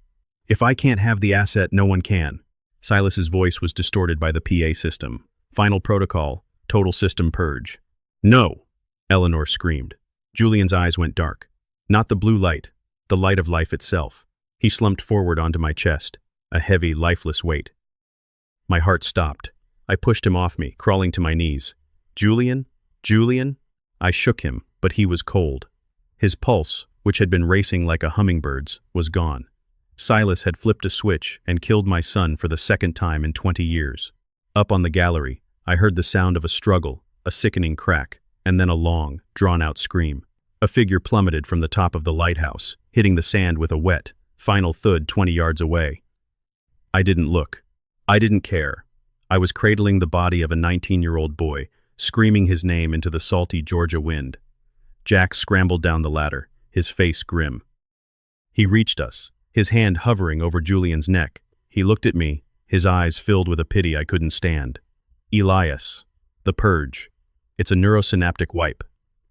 "If I can't have the asset, no one can." Silas's voice was distorted by the PA system. "Final protocol, total system purge." "No!" Eleanor screamed. Julian's eyes went dark. Not the blue light, the light of life itself. He slumped forward onto my chest, a heavy, lifeless weight. My heart stopped. I pushed him off me, crawling to my knees. "Julian? Julian?" I shook him, but he was cold. His pulse, which had been racing like a hummingbird's, was gone. Silas had flipped a switch and killed my son for the second time in 20 years. Up on the gallery, I heard the sound of a struggle, a sickening crack, and then a long, drawn-out scream. A figure plummeted from the top of the lighthouse, hitting the sand with a wet, final thud 20 yards away. I didn't look. I didn't care. I was cradling the body of a 19-year-old boy, screaming his name into the salty Georgia wind. Jack scrambled down the ladder, his face grim. He reached us, his hand hovering over Julian's neck. He looked at me, his eyes filled with a pity I couldn't stand. "Elias, the purge. It's a neurosynaptic wipe.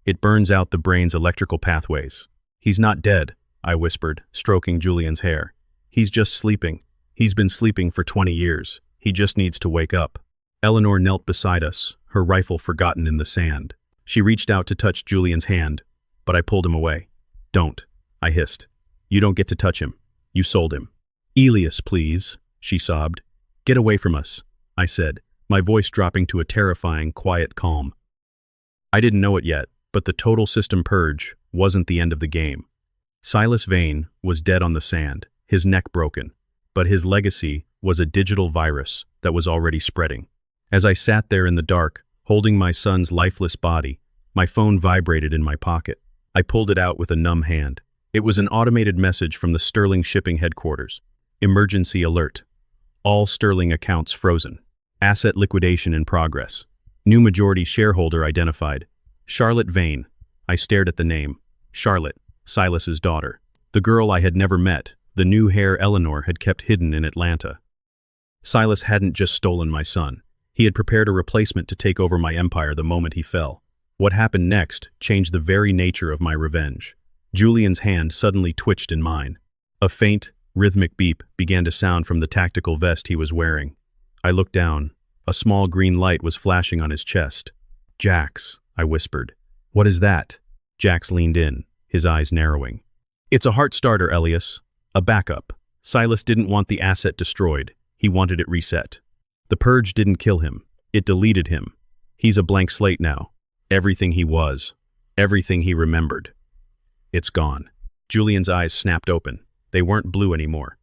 It burns out the brain's electrical pathways." "He's not dead," I whispered, stroking Julian's hair. "He's just sleeping. He's been sleeping for 20 years. He just needs to wake up." Eleanor knelt beside us, her rifle forgotten in the sand. She reached out to touch Julian's hand, but I pulled him away. Don't, I hissed. You don't get to touch him. You sold him. Elias, please, she sobbed. Get away from us, I said, my voice dropping to a terrifying, quiet calm. I didn't know it yet, but the total system purge wasn't the end of the game. Silas Vane was dead on the sand, his neck broken, but his legacy was a digital virus that was already spreading. As I sat there in the dark, holding my son's lifeless body, my phone vibrated in my pocket. I pulled it out with a numb hand. It was an automated message from the Sterling shipping headquarters. Emergency alert. All Sterling accounts frozen. Asset liquidation in progress. New majority shareholder identified. Charlotte Vane. I stared at the name. Charlotte, Silas's daughter. The girl I had never met, the new heir Eleanor had kept hidden in Atlanta. Silas hadn't just stolen my son. He had prepared a replacement to take over my empire the moment he fell. What happened next changed the very nature of my revenge. Julian's hand suddenly twitched in mine. A faint, rhythmic beep began to sound from the tactical vest he was wearing. I looked down. A small green light was flashing on his chest. Jax, I whispered. What is that? Jax leaned in, his eyes narrowing. It's a heart starter, Elias. A backup. Silas didn't want the asset destroyed. He wanted it reset. The purge didn't kill him. It deleted him. He's a blank slate now. Everything he was. Everything he remembered. It's gone. Julian's eyes snapped open. They weren't blue anymore.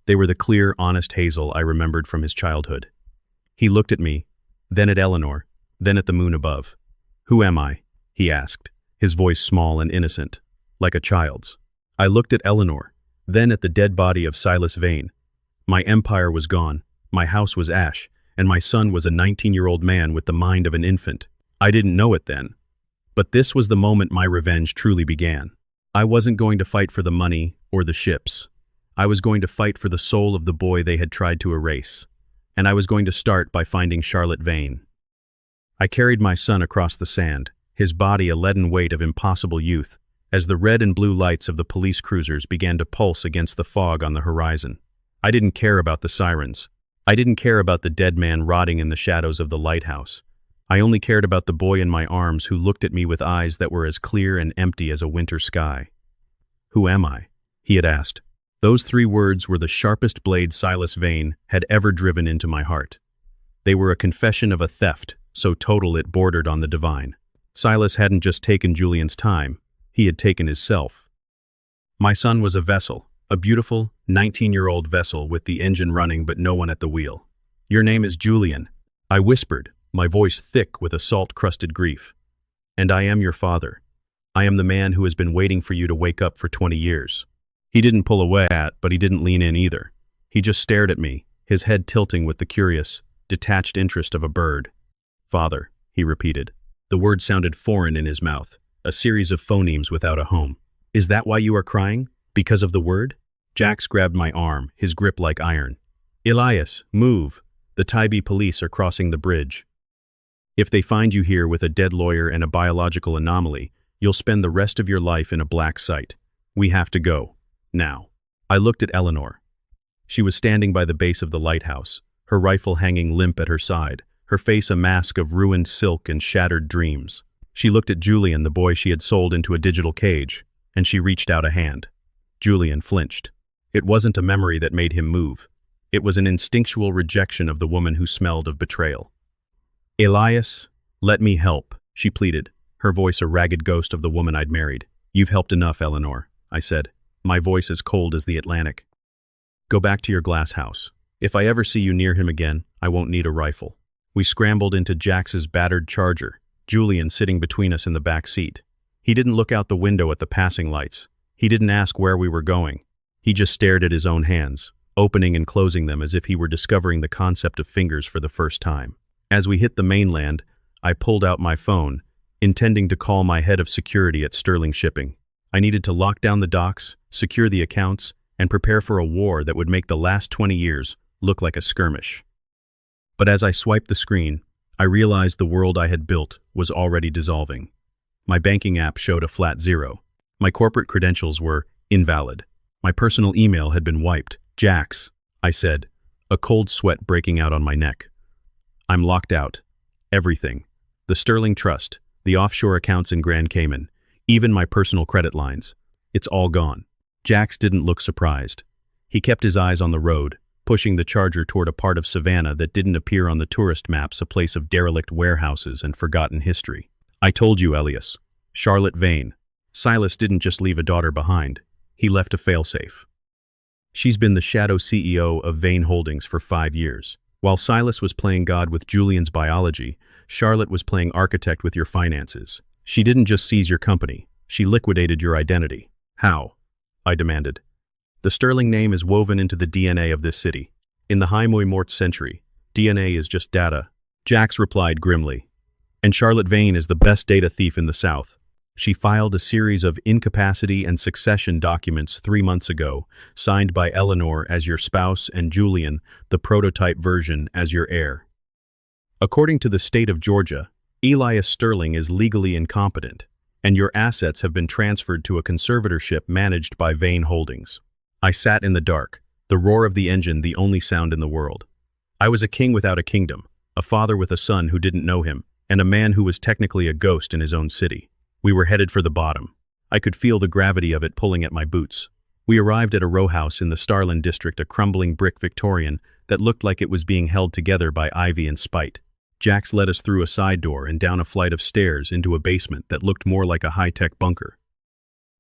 They were the clear, honest hazel I remembered from his childhood. He looked at me, then at Eleanor, then at the moon above. Who am I? He asked, his voice small and innocent, like a child's. I looked at Eleanor, then at the dead body of Silas Vane. My empire was gone, my house was ash, and my son was a 19-year-old man with the mind of an infant. I didn't know it then. But this was the moment my revenge truly began. I wasn't going to fight for the money or the ships. I was going to fight for the soul of the boy they had tried to erase. And I was going to start by finding Charlotte Vane. I carried my son across the sand, his body a leaden weight of impossible youth, as the red and blue lights of the police cruisers began to pulse against the fog on the horizon. I didn't care about the sirens. I didn't care about the dead man rotting in the shadows of the lighthouse. I only cared about the boy in my arms who looked at me with eyes that were as clear and empty as a winter sky. Who am I? He had asked. Those 3 words were the sharpest blade Silas Vane had ever driven into my heart. They were a confession of a theft, so total it bordered on the divine. Silas hadn't just taken Julian's time, he had taken his self. My son was a vessel, a beautiful, 19-year-old vessel with the engine running but no one at the wheel. Your name is Julian, I whispered, my voice thick with a salt-crusted grief. And I am your father. I am the man who has been waiting for you to wake up for 20 years. He didn't pull away but he didn't lean in either. He just stared at me, his head tilting with the curious, detached interest of a bird. Father, he repeated. The word sounded foreign in his mouth, a series of phonemes without a home. Is that why you are crying? Because of the word? Jax grabbed my arm, his grip like iron. Elias, move. The Tybee police are crossing the bridge. If they find you here with a dead lawyer and a biological anomaly, you'll spend the rest of your life in a black site. We have to go. Now. I looked at Eleanor. She was standing by the base of the lighthouse, her rifle hanging limp at her side, her face a mask of ruined silk and shattered dreams. She looked at Julian, the boy she had sold into a digital cage, and she reached out a hand. Julian flinched. It wasn't a memory that made him move. It was an instinctual rejection of the woman who smelled of betrayal. Elias, let me help, she pleaded, her voice a ragged ghost of the woman I'd married. You've helped enough, Eleanor, I said, my voice as cold as the Atlantic. Go back to your glass house. If I ever see you near him again, I won't need a rifle. We scrambled into Jax's battered Charger, Julian sitting between us in the back seat. He didn't look out the window at the passing lights. He didn't ask where we were going. He just stared at his own hands, opening and closing them as if he were discovering the concept of fingers for the first time. As we hit the mainland, I pulled out my phone, intending to call my head of security at Sterling Shipping. I needed to lock down the docks, secure the accounts, and prepare for a war that would make the last 20 years look like a skirmish. But as I swiped the screen, I realized the world I had built was already dissolving. My banking app showed a flat 0. My corporate credentials were invalid. My personal email had been wiped. Jax, I said, a cold sweat breaking out on my neck. I'm locked out. Everything. The Sterling Trust, the offshore accounts in Grand Cayman, even my personal credit lines. It's all gone. Jax didn't look surprised. He kept his eyes on the road, pushing the Charger toward a part of Savannah that didn't appear on the tourist maps, a place of derelict warehouses and forgotten history. I told you, Elias. Charlotte Vane. Silas didn't just leave a daughter behind. He left a failsafe. She's been the shadow CEO of Vane Holdings for 5 years. While Silas was playing God with Julian's biology, Charlotte was playing architect with your finances. She didn't just seize your company. She liquidated your identity. How? I demanded. The Sterling name is woven into the DNA of this city. In the High Mort century, DNA is just data. Jax replied grimly. And Charlotte Vane is the best data thief in the South. She filed a series of incapacity and succession documents 3 months ago, signed by Eleanor as your spouse and Julian, the prototype version, as your heir. According to the state of Georgia, Elias Sterling is legally incompetent, and your assets have been transferred to a conservatorship managed by Vane Holdings. I sat in the dark, the roar of the engine the only sound in the world. I was a king without a kingdom, a father with a son who didn't know him, and a man who was technically a ghost in his own city. We were headed for the bottom. I could feel the gravity of it pulling at my boots. We arrived at a row house in the Starland district, a crumbling brick Victorian that looked like it was being held together by ivy and spite. Jax led us through a side door and down a flight of stairs into a basement that looked more like a high-tech bunker.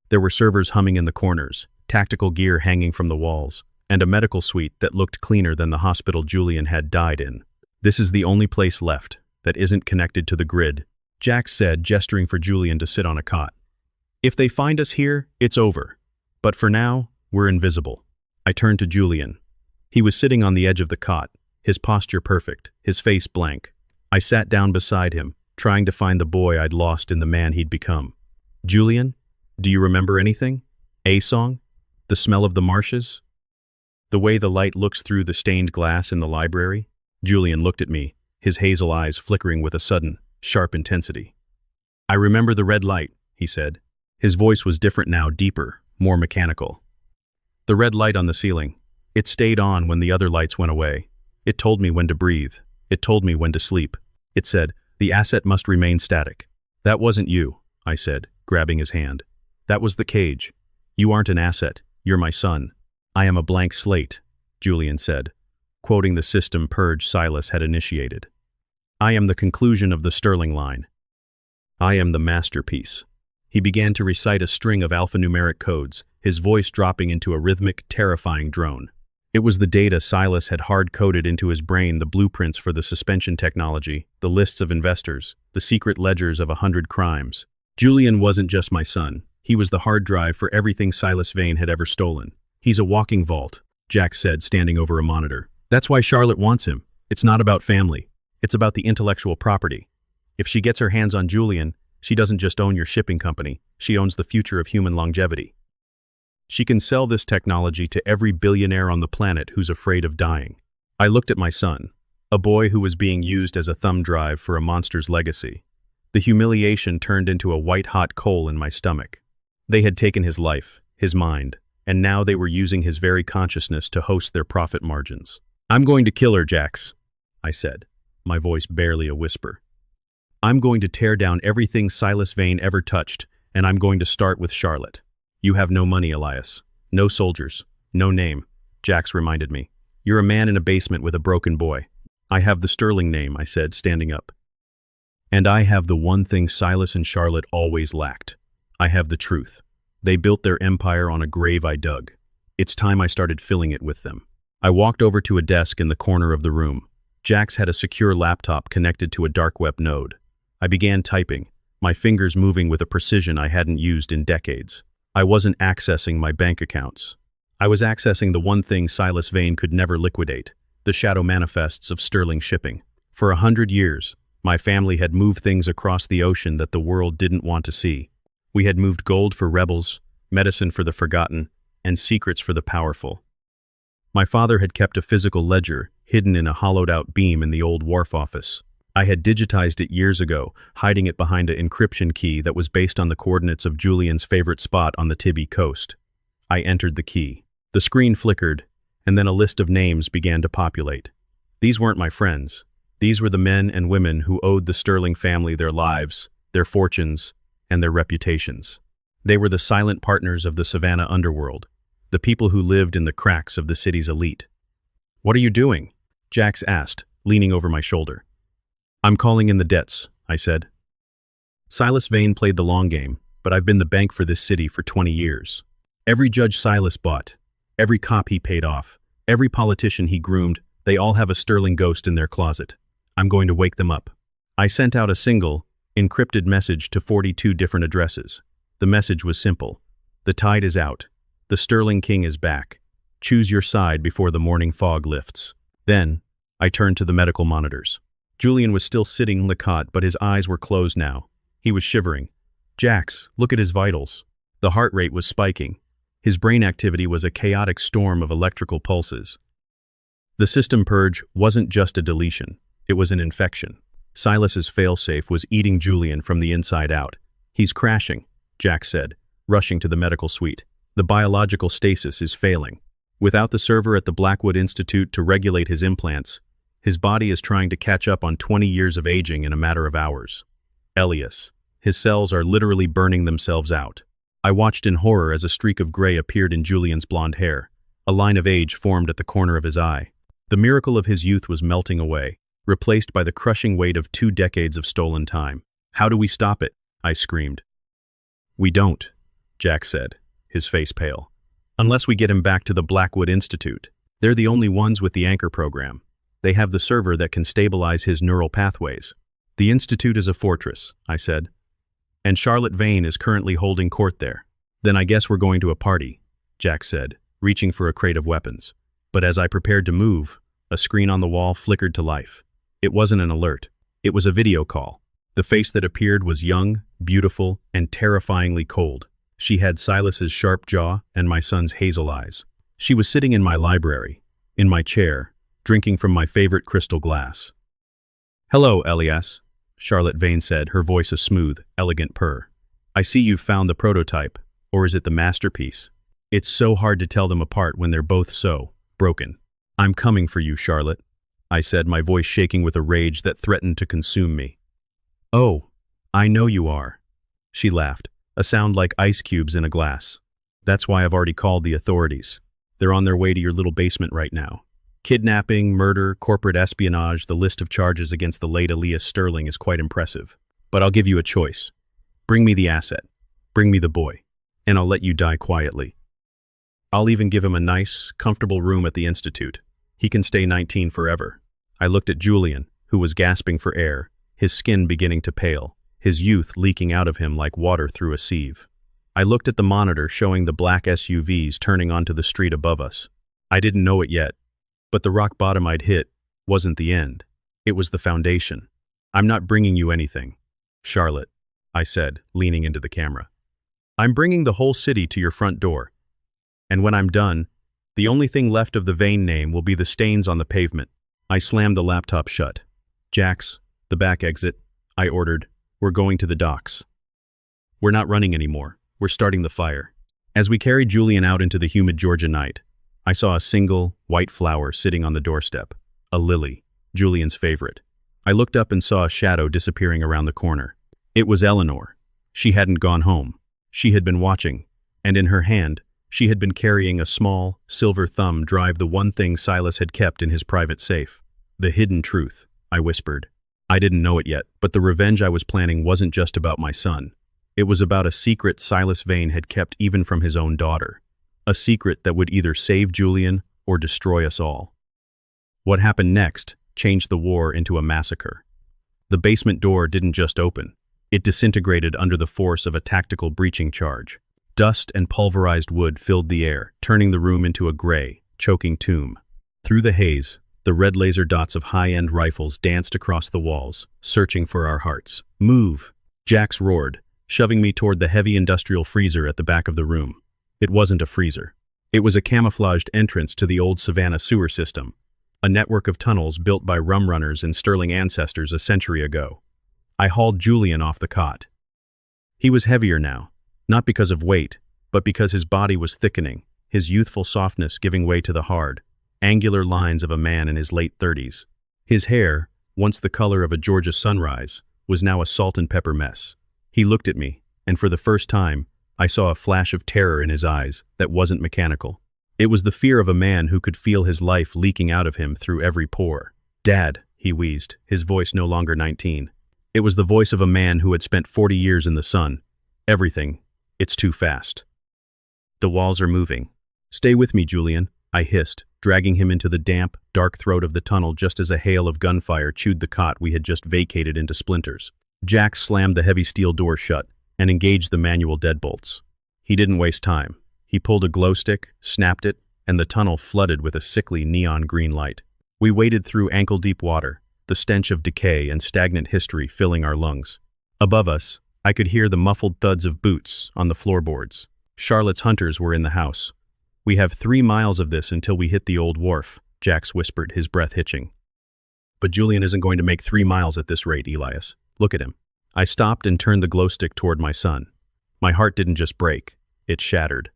There were servers humming in the corners, tactical gear hanging from the walls, and a medical suite that looked cleaner than the hospital Julian had died in. This is the only place left that isn't connected to the grid, Jax said, gesturing for Julian to sit on a cot. If they find us here, it's over. But for now, we're invisible. I turned to Julian. He was sitting on the edge of the cot, his posture perfect, his face blank. I sat down beside him, trying to find the boy I'd lost in the man he'd become. Julian, do you remember anything? A song? The smell of the marshes? The way the light looks through the stained glass in the library? Julian looked at me, his hazel eyes flickering with a sudden, sharp intensity. I remember the red light, he said. His voice was different now, deeper, more mechanical. The red light on the ceiling. It stayed on when the other lights went away. It told me when to breathe. It told me when to sleep. It said, the asset must remain static. That wasn't you, I said, grabbing his hand. That was the cage. You aren't an asset. You're my son. I am a blank slate, Julian said, quoting the system purge Silas had initiated. I am the conclusion of the Sterling line. I am the masterpiece. He began to recite a string of alphanumeric codes, his voice dropping into a rhythmic, terrifying drone. It was the data Silas had hard-coded into his brain, the blueprints for the suspension technology, the lists of investors, the secret ledgers of 100 crimes. Julian wasn't just my son. He was the hard drive for everything Silas Vane had ever stolen. He's a walking vault, Jax said, standing over a monitor. That's why Charlotte wants him. It's not about family. It's about the intellectual property. If she gets her hands on Julian, she doesn't just own your shipping company, she owns the future of human longevity. She can sell this technology to every billionaire on the planet who's afraid of dying. I looked at my son, a boy who was being used as a thumb drive for a monster's legacy. The humiliation turned into a white-hot coal in my stomach. They had taken his life, his mind, and now they were using his very consciousness to host their profit margins. I'm going to kill her, Jax, I said, my voice barely a whisper. I'm going to tear down everything Silas Vane ever touched, and I'm going to start with Charlotte. You have no money, Elias. No soldiers. No name, Jax reminded me. You're a man in a basement with a broken boy. I have the Sterling name, I said, standing up. And I have the one thing Silas and Charlotte always lacked. I have the truth. They built their empire on a grave I dug. It's time I started filling it with them. I walked over to a desk in the corner of the room. Jax had a secure laptop connected to a dark web node. I began typing, my fingers moving with a precision I hadn't used in decades. I wasn't accessing my bank accounts. I was accessing the one thing Silas Vane could never liquidate, the shadow manifests of Sterling shipping. For 100 years, my family had moved things across the ocean that the world didn't want to see. We had moved gold for rebels, medicine for the forgotten, and secrets for the powerful. My father had kept a physical ledger hidden in a hollowed-out beam in the old wharf office. I had digitized it years ago, hiding it behind an encryption key that was based on the coordinates of Julian's favorite spot on the Tibby coast. I entered the key. The screen flickered, and then a list of names began to populate. These weren't my friends. These were the men and women who owed the Sterling family their lives, their fortunes, and their reputations. They were the silent partners of the savannah underworld, the people who lived in the cracks of the city's elite. "What are you doing?" Jax asked, leaning over my shoulder. "I'm calling in the debts," I said. Silas Vane played the long game, but I've been the bank for this city for 20 years. Every judge Silas bought, every cop he paid off, every politician he groomed, they all have a Sterling ghost in their closet. I'm going to wake them up. I sent out a single, encrypted message to 42 different addresses. The message was simple. The tide is out. The Sterling King is back. Choose your side before the morning fog lifts. Then, I turned to the medical monitors. Julian was still sitting on the cot, but his eyes were closed now. He was shivering. "Jax, look at his vitals." The heart rate was spiking. His brain activity was a chaotic storm of electrical pulses. The system purge wasn't just a deletion. It was an infection. Silas's failsafe was eating Julian from the inside out. "He's crashing," Jax said, rushing to the medical suite. "The biological stasis is failing. Without the server at the Blackwood Institute to regulate his implants, his body is trying to catch up on 20 years of aging in a matter of hours. Elias, his cells are literally burning themselves out." I watched in horror as a streak of gray appeared in Julian's blonde hair. A line of age formed at the corner of his eye. The miracle of his youth was melting away, replaced by the crushing weight of 2 decades of stolen time. "How do we stop it?" I screamed. "We don't," Jack said, his face pale. "Unless we get him back to the Blackwood Institute. They're the only ones with the anchor program. They have the server that can stabilize his neural pathways. The Institute is a fortress," I said. "And Charlotte Vane is currently holding court there." "Then I guess we're going to a party," Jack said, reaching for a crate of weapons. But as I prepared to move, a screen on the wall flickered to life. It wasn't an alert. It was a video call. The face that appeared was young, beautiful, and terrifyingly cold. She had Silas's sharp jaw and my son's hazel eyes. She was sitting in my library, in my chair, drinking from my favorite crystal glass. "Hello, Elias," Charlotte Vane said, her voice a smooth, elegant purr. "I see you've found the prototype, or is it the masterpiece? It's so hard to tell them apart when they're both so broken." "I'm coming for you, Charlotte," I said, my voice shaking with a rage that threatened to consume me. "Oh, I know you are," she laughed, a sound like ice cubes in a glass. "That's why I've already called the authorities. They're on their way to your little basement right now. Kidnapping, murder, corporate espionage, the list of charges against the late Elias Sterling is quite impressive. But I'll give you a choice. Bring me the asset. Bring me the boy. And I'll let you die quietly. I'll even give him a nice, comfortable room at the Institute. He can stay 19 forever." I looked at Julian, who was gasping for air, his skin beginning to pale, his youth leaking out of him like water through a sieve. I looked at the monitor showing the black SUVs turning onto the street above us. I didn't know it yet, but the rock bottom I'd hit wasn't the end. It was the foundation. "I'm not bringing you anything, Charlotte," I said, leaning into the camera. "I'm bringing the whole city to your front door. And when I'm done, the only thing left of the Vane name will be the stains on the pavement." I slammed the laptop shut. "Jax, the back exit," I ordered. "We're going to the docks. We're not running anymore. We're starting the fire." As we carried Julian out into the humid Georgia night, I saw a single, white flower sitting on the doorstep. A lily, Julian's favorite. I looked up and saw a shadow disappearing around the corner. It was Eleanor. She hadn't gone home. She had been watching, and in her hand, she had been carrying a small, silver thumb drive, the one thing Silas had kept in his private safe. "The hidden truth," I whispered. I didn't know it yet, but the revenge I was planning wasn't just about my son. It was about a secret Silas Vane had kept even from his own daughter. A secret that would either save Julian or destroy us all. What happened next changed the war into a massacre. The basement door didn't just open. It disintegrated under the force of a tactical breaching charge. Dust and pulverized wood filled the air, turning the room into a gray, choking tomb. Through the haze, the red laser dots of high-end rifles danced across the walls, searching for our hearts. "Move!" Jax roared, shoving me toward the heavy industrial freezer at the back of the room. It wasn't a freezer. It was a camouflaged entrance to the old Savannah sewer system, a network of tunnels built by rum runners and Sterling ancestors a century ago. I hauled Julian off the cot. He was heavier now, not because of weight, but because his body was thickening, his youthful softness giving way to the hard, angular lines of a man in his late 30s. His hair, once the color of a Georgia sunrise, was now a salt and pepper mess. He looked at me, and for the first time, I saw a flash of terror in his eyes that wasn't mechanical. It was the fear of a man who could feel his life leaking out of him through every pore. "Dad," he wheezed, his voice no longer 19. It was the voice of a man who had spent 40 years in the sun. "Everything. It's too fast. The walls are moving." "Stay with me, Julian," I hissed, dragging him into the damp, dark throat of the tunnel just as a hail of gunfire chewed the cot we had just vacated into splinters. Jack slammed the heavy steel door shut and engaged the manual deadbolts. He didn't waste time. He pulled a glow stick, snapped it, and the tunnel flooded with a sickly neon green light. We waded through ankle-deep water, the stench of decay and stagnant history filling our lungs. Above us, I could hear the muffled thuds of boots on the floorboards. Charlotte's hunters were in the house. "We have 3 miles of this until we hit the old wharf," Jax whispered, his breath hitching. "But Julian isn't going to make 3 miles at this rate, Elias. Look at him." I stopped and turned the glow stick toward my son. My heart didn't just break, it shattered.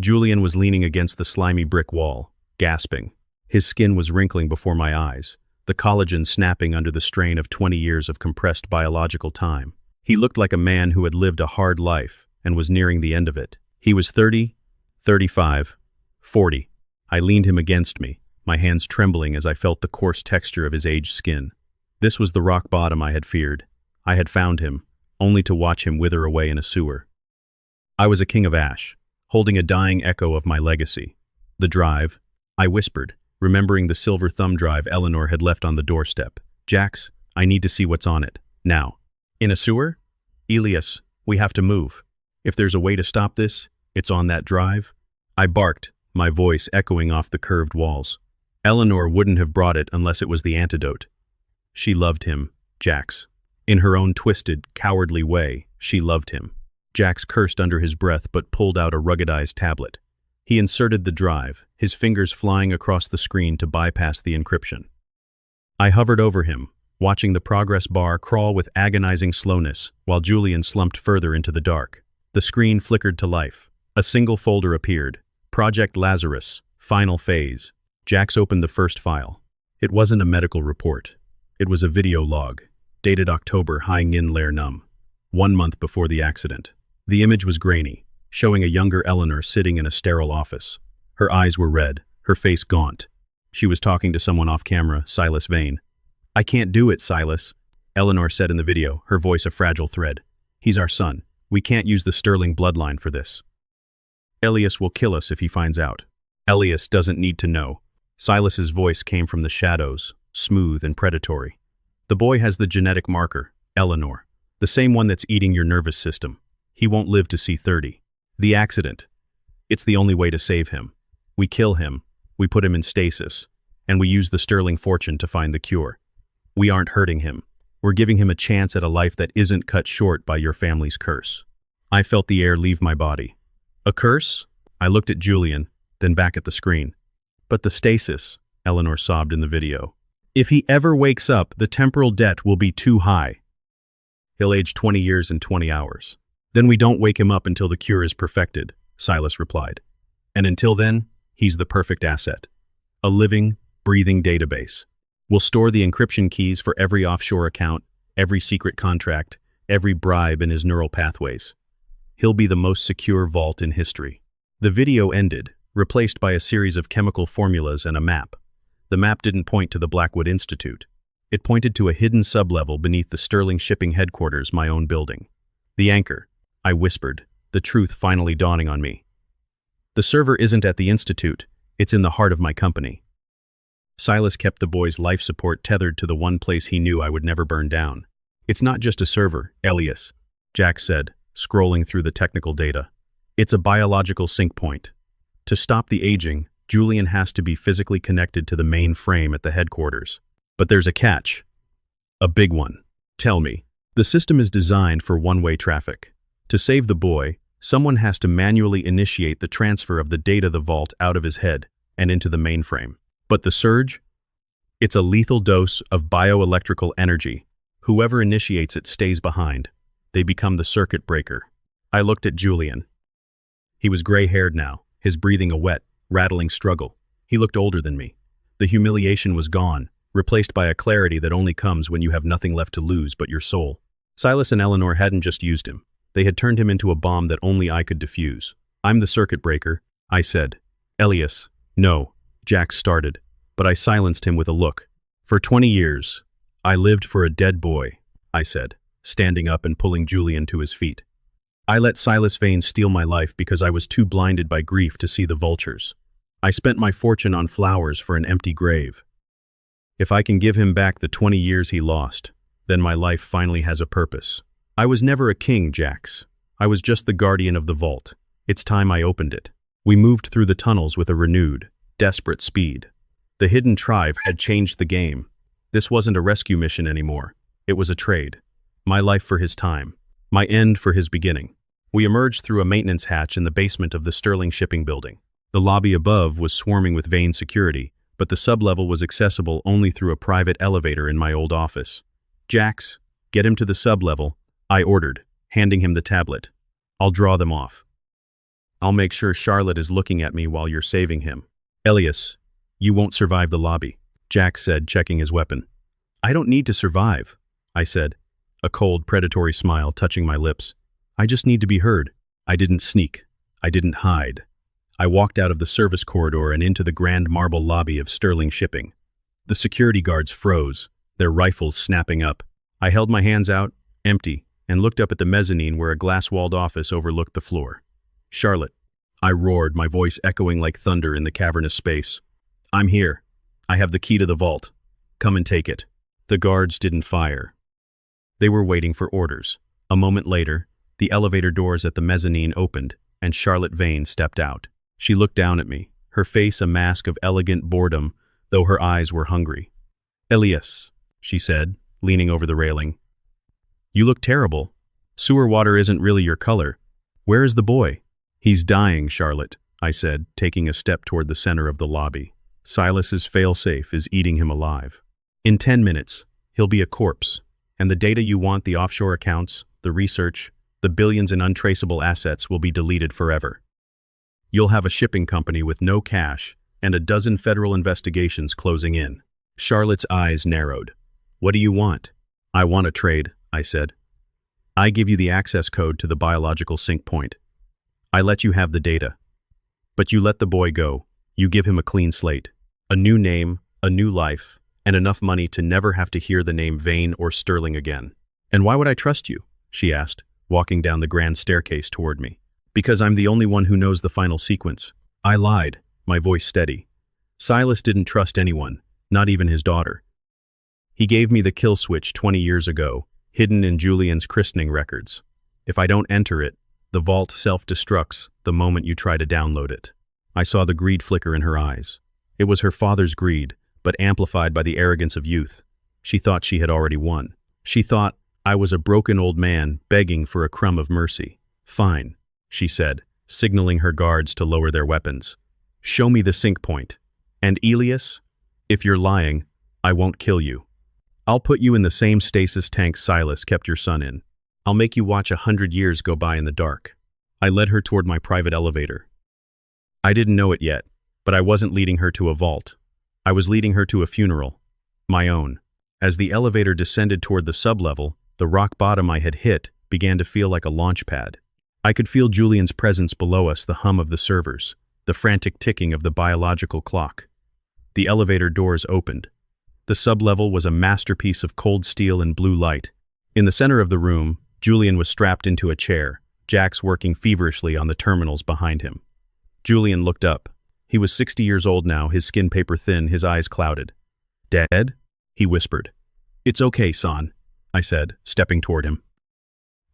Julian was leaning against the slimy brick wall, gasping. His skin was wrinkling before my eyes, the collagen snapping under the strain of 20 years of compressed biological time. He looked like a man who had lived a hard life and was nearing the end of it. He was 30, 35, 40. I leaned him against me, my hands trembling as I felt the coarse texture of his aged skin. This was the rock bottom I had feared. I had found him, only to watch him wither away in a sewer. I was a king of ash, holding a dying echo of my legacy. "The drive," I whispered, remembering the silver thumb drive Eleanor had left on the doorstep. "Jax, I need to see what's on it, now." "In a sewer?" "Elias, we have to move. If there's a way to stop this, it's on that drive." I barked, my voice echoing off the curved walls. Eleanor wouldn't have brought it unless it was the antidote. She loved him, Jax. In her own twisted, cowardly way, she loved him. Jax cursed under his breath but pulled out a ruggedized tablet. He inserted the drive, his fingers flying across the screen to bypass the encryption. I hovered over him, watching the progress bar crawl with agonizing slowness while Julian slumped further into the dark. The screen flickered to life. A single folder appeared. Project Lazarus, Final Phase. Jax opened the first file. It wasn't a medical report. It was a video log, dated October High Ngin Lair Num, 1 month before the accident. The image was grainy, showing a younger Eleanor sitting in a sterile office. Her eyes were red, her face gaunt. She was talking to someone off camera, Silas Vane. "I can't do it, Silas," Eleanor said in the video, her voice a fragile thread. "He's our son. We can't use the Sterling bloodline for this. Elias will kill us if he finds out." "Elias doesn't need to know." Silas's voice came from the shadows, smooth and predatory. "The boy has the genetic marker, Eleanor, the same one that's eating your nervous system. He won't live to see 30. The accident. It's the only way to save him. We kill him, we put him in stasis, and we use the Sterling fortune to find the cure. We aren't hurting him. We're giving him a chance at a life that isn't cut short by your family's curse." I felt the air leave my body. "A curse?" I looked at Julian, then back at the screen. "But the stasis," Eleanor sobbed in the video. "If he ever wakes up, the temporal debt will be too high. He'll age 20 years in 20 hours. Then we don't wake him up until the cure is perfected," Silas replied. "And until then, he's the perfect asset. A living, breathing database. We'll store the encryption keys for every offshore account, every secret contract, every bribe in his neural pathways. He'll be the most secure vault in history." The video ended, replaced by a series of chemical formulas and a map. The map didn't point to the Blackwood Institute. It pointed to a hidden sublevel beneath the Sterling shipping headquarters, my own building. "The anchor," I whispered, the truth finally dawning on me. "The server isn't at the Institute, it's in the heart of my company." Silas kept the boy's life support tethered to the one place he knew I would never burn down. "It's not just a server, Elias," Jack said, scrolling through the technical data. "It's a biological sync point. To stop the aging, Julian has to be physically connected to the main frame at the headquarters. But there's a catch. A big one. Tell me." "The system is designed for one-way traffic. To save the boy, someone has to manually initiate the transfer of the data the vault out of his head and into the mainframe. But the surge? It's a lethal dose of bioelectrical energy. Whoever initiates it stays behind. They become the circuit breaker." I looked at Julian. He was gray-haired now, his breathing a wet, rattling struggle. He looked older than me. The humiliation was gone, replaced by a clarity that only comes when you have nothing left to lose but your soul. Silas and Eleanor hadn't just used him. They had turned him into a bomb that only I could defuse. "I'm the circuit breaker," I said. "Elias." "No," Jack started, but I silenced him with a look. "For 20 years, I lived for a dead boy," I said, standing up and pulling Julian to his feet. "I let Silas Vane steal my life because I was too blinded by grief to see the vultures. I spent my fortune on flowers for an empty grave. If I can give him back the 20 years he lost, then my life finally has a purpose. I was never a king, Jax. I was just the guardian of the vault. It's time I opened it." We moved through the tunnels with a renewed, desperate speed. The hidden tribe had changed the game. This wasn't a rescue mission anymore. It was a trade. My life for his time. My end for his beginning. We emerged through a maintenance hatch in the basement of the Sterling shipping building. The lobby above was swarming with Vane security, but the sublevel was accessible only through a private elevator in my old office. "Jax, get him to the sublevel," I ordered, handing him the tablet. "I'll draw them off. I'll make sure Charlotte is looking at me while you're saving him." "Elias, you won't survive the lobby," Jack said, checking his weapon. "I don't need to survive," I said, a cold, predatory smile touching my lips. "I just need to be heard." I didn't sneak. I didn't hide. I walked out of the service corridor and into the grand marble lobby of Sterling Shipping. The security guards froze, their rifles snapping up. I held my hands out, empty, and looked up at the mezzanine where a glass-walled office overlooked the floor. "Charlotte," I roared, my voice echoing like thunder in the cavernous space. "I'm here. I have the key to the vault. Come and take it." The guards didn't fire. They were waiting for orders. A moment later, the elevator doors at the mezzanine opened, and Charlotte Vane stepped out. She looked down at me, her face a mask of elegant boredom, though her eyes were hungry. "Elias," she said, leaning over the railing. "You look terrible. Sewer water isn't really your color. Where is the boy?" "He's dying, Charlotte," I said, taking a step toward the center of the lobby. "Silas's failsafe is eating him alive. In 10 minutes, he'll be a corpse, and the data you want, the offshore accounts, the research, the billions in untraceable assets will be deleted forever. You'll have a shipping company with no cash and a dozen federal investigations closing in." Charlotte's eyes narrowed. "What do you want?" "I want a trade," I said. "I give you the access code to the biological sync point. I let you have the data. But you let the boy go. You give him a clean slate, a new name, a new life, and enough money to never have to hear the name Vane or Sterling again." "And why would I trust you?" she asked, walking down the grand staircase toward me. "Because I'm the only one who knows the final sequence." I lied, my voice steady. "Silas didn't trust anyone, not even his daughter. He gave me the kill switch 20 years ago, hidden in Julian's christening records. If I don't enter it, the vault self-destructs the moment you try to download it." I saw the greed flicker in her eyes. It was her father's greed, but amplified by the arrogance of youth. She thought she had already won. She thought I was a broken old man begging for a crumb of mercy. "Fine," she said, signaling her guards to lower their weapons. "Show me the sync point. And Elias, if you're lying, I won't kill you. I'll put you in the same stasis tank Silas kept your son in. I'll make you watch 100 years go by in the dark." I led her toward my private elevator. I didn't know it yet, but I wasn't leading her to a vault. I was leading her to a funeral. My own. As the elevator descended toward the sublevel, the rock bottom I had hit began to feel like a launch pad. I could feel Julian's presence below us, the hum of the servers, the frantic ticking of the biological clock. The elevator doors opened. The sublevel was a masterpiece of cold steel and blue light. In the center of the room, Julian was strapped into a chair, Jax working feverishly on the terminals behind him. Julian looked up. He was 60 years old now, his skin paper thin, his eyes clouded. "Dead?" he whispered. "It's okay, son," I said, stepping toward him.